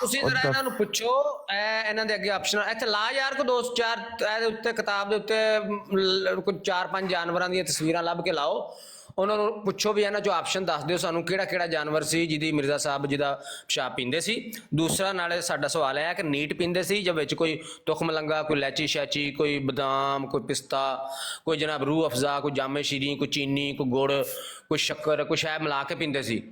ਤੁਸੀਂ ਜ਼ਰਾ ਇਹਨਾਂ ਨੂੰ ਪੁੱਛੋ, ਇਹਨਾਂ ਦੇ ਅੱਗੇ ਆਪਸ਼ਨ ਇੱਥੇ ਲਾ ਯਾਰ, ਕੋ 2-4 ਇਹਦੇ ਉੱਤੇ ਕਿਤਾਬ ਦੇ ਉੱਤੇ ਕੋਈ 4-5 ਜਾਨਵਰਾਂ ਦੀਆਂ ਤਸਵੀਰਾਂ ਲੱਭ ਕੇ ਲਾਓ। ਉਹਨਾਂ ਨੂੰ ਪੁੱਛੋ ਵੀ ਇਹਨਾਂ ਚੋਂ ਆਪਸ਼ਨ ਦੱਸ ਦਿਓ ਸਾਨੂੰ ਕਿਹੜਾ ਕਿਹੜਾ ਜਾਨਵਰ ਸੀ ਜਿਹਦੀ ਮਿਰਜ਼ਾ ਸਾਹਿਬ ਜਿਹਦਾ ਪਿਸ਼ਾਬ ਪੀਂਦੇ ਸੀ। ਦੂਸਰਾ ਨਾਲੇ ਸਾਡਾ ਸਵਾਲ ਹੈ ਕਿ ਨੀਟ ਪੀਂਦੇ ਸੀ ਜਾਂ ਵਿੱਚ ਕੋਈ ਤੁਖ ਮਲੰਗਾ, ਕੋਈ ਲੈਚੀ ਸ਼ੈਚੀ, ਕੋਈ ਬਦਾਮ, ਕੋਈ ਪਿਸਤਾ, ਕੋਈ ਜਨਾਬ ਰੂਹ ਅਫਜ਼ਾ, ਕੋਈ ਜਾਮੇ ਸ਼ੀਰੀ, ਕੋਈ ਚੀਨੀ, ਕੋਈ ਗੁੜ, ਕੋਈ ਸ਼ੱਕਰ, ਕੋਈ ਸ਼ਾਇਦ ਮਿਲਾ ਕੇ ਪੀਂਦੇ ਸੀ,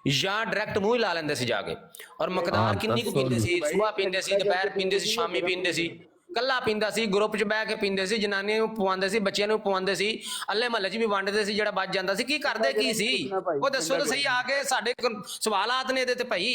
ਜਾਂ ਡਾਇਰੈਕਟ ਮੂੰਹ ਹੀ ਲਾ ਲੈਂਦੇ ਸੀ ਜਾ ਕੇ। ਔਰ ਮਕਦਾਰ ਕਿੰਨੀ ਕੁ ਪੀਂਦੇ ਸੀ, ਸੁਬਾਹ ਪੀਂਦੇ ਸੀ, ਦੁਪਹਿਰ ਪੀਂਦੇ ਸੀ, ਸ਼ਾਮੀ ਪੀਂਦੇ ਸੀ, ਕੱਲਾ ਪੀਂਦਾ ਸੀ, ਗਰੁੱਪ 'ਚ ਬਹਿ ਕੇ ਪੀਂਦੇ ਸੀ, ਜਨਾਨੀਆਂ ਨੂੰ ਪਵਾਉਂਦੇ ਸੀ, ਬੱਚਿਆਂ ਨੂੰ ਪਵਾਉਂਦੇ ਸੀ, ਅੱਲੇ ਮਹੱਲੇ 'ਚ ਵੀ ਵੰਡਦੇ ਸੀ, ਜਿਹੜਾ ਬਚ ਜਾਂਦਾ ਸੀ। ਕੀ ਕਰਦੇ ਕੀ ਸੀ ਉਹ ਦੱਸੋ ਤਾਂ ਸਹੀ ਆ ਕੇ। ਸਾਡੇ ਸਵਾਲਾਤ ਨੇ ਇਹਦੇ ਤੇ ਭਾਈ।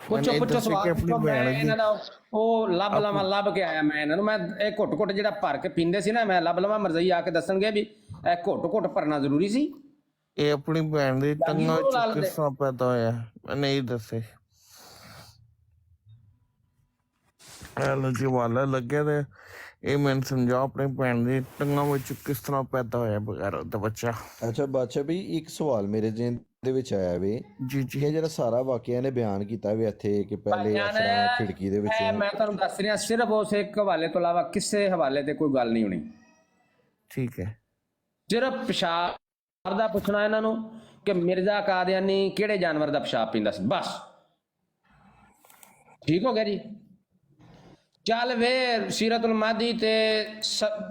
ਪੁੱਛੋ ਪੁੱਛੋ ਸਵਾਲ ਪੁੱਛੋ। ਮੈਂ ਇਹਨਾਂ ਦਾ ਉਹ ਲੱਭ ਲਵਾਂ, ਲੱਭ ਕੇ ਆਇਆ ਮੈਂ ਇਹਨਾਂ ਨੂੰ। ਮੈਂ ਇਹ ਘੁੱਟ ਘੁੱਟ ਜਿਹੜਾ ਭਰ ਕੇ ਪੀਂਦੇ ਸੀ ਨਾ, ਮੈਂ ਲੱਭ ਲਵਾਂ, ਮਰਜ਼ਈ ਆ ਕੇ ਦੱਸਣਗੇ ਵੀ ਇਹ ਘੁੱਟ ਘੁੱਟ ਭਰਨਾ ਜ਼ਰੂਰੀ ਸੀ। ਇਹ ਆਪਣੀ ਭੈਣ ਦੀ ਟੰਗਾਂ ਚ ਕਿਸ ਤਰ੍ਹਾਂ ਪੈਦਾ ਹੋਇਆ, ਮੈਂ ਨਹੀਂ ਦੱਸੇ। ਲੋ ਜੀ ਵਾਲਾ ਲੱਗਿਆ ਤੇ ਇਹ ਮੈਨੂੰ ਸਮਝਾਓ, ਆਪਣੀ ਭੈਣ ਦੀ ਟੰਗਾਂ ਵਿੱਚ ਕਿਸ ਤਰ੍ਹਾਂ ਪੈਦਾ ਹੋਇਆ ਬਗੈਰ ਦਾ ਬੱਚਾ। ਅੱਛਾ ਬਾਦਸ਼ਾਹ ਵੀ ਇੱਕ ਸਵਾਲ ਮੇਰੇ ਜ਼ਿਹਨ ਦੇ ਵਿੱਚ ਆਇਆ ਵੇ ਜੀ ਜੀ। ਇਹ ਜਿਹੜਾ ਸਾਰਾ ਵਾਕਿਆ ਨੇ ਬਿਆਨ ਕੀਤਾ ਵੀ ਇੱਥੇ ਕਿ ਪਹਿਲੇ ਅਫਰਾ ਖਿੜਕੀ ਦੇ ਵਿੱਚ ਮੈਂ ਤੁਹਾਨੂੰ ਦੱਸ ਰਿਹਾ, ਸਿਰਫ ਉਸ ਇੱਕ ਹਵਾਲੇ ਤੋਂ ਇਲਾਵਾ ਕਿਸੇ ਹਵਾਲੇ ਤੇ ਕੋਈ ਗੱਲ ਨਹੀਂ ਹੋਣੀ। ਠੀਕ ਹੈ। ਸਿਰਫ ਪਿਸ਼ਾਬ ਦਾ ਪੁੱਛਣਾ ਇਹਨਾਂ ਨੂੰ ਕਿ ਮਿਰਜ਼ਾ ਕਾਦੀਆਨੀ ਕਿਹੜੇ ਜਾਨਵਰ ਦਾ ਪਿਸ਼ਾਬ ਪੀਂਦਾ ਸੀ, ਬਸ। ਠੀਕ ਹੋ ਗਿਆ ਜੀ। ਚੱਲ ਵੇ ਸੀਰਤੁਲ ਮਾਦੀ ਤੇ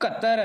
71।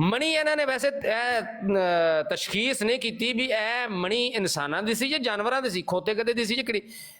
ਮਣੀ ਇਹਨਾਂ ਨੇ ਵੈਸੇ ਤਸ਼ਖੀਸ ਨਹੀਂ ਕੀਤੀ ਵੀ ਇਹ ਮਣੀ ਇਨਸਾਨਾਂ ਦੀ ਸੀ ਜਾਂ ਜਾਨਵਰਾਂ ਦੀ ਸੀ, ਖੋਤੇ ਗਧੇ ਦੀ ਸੀ ਜਾਂ ਕਿਹੜੀ।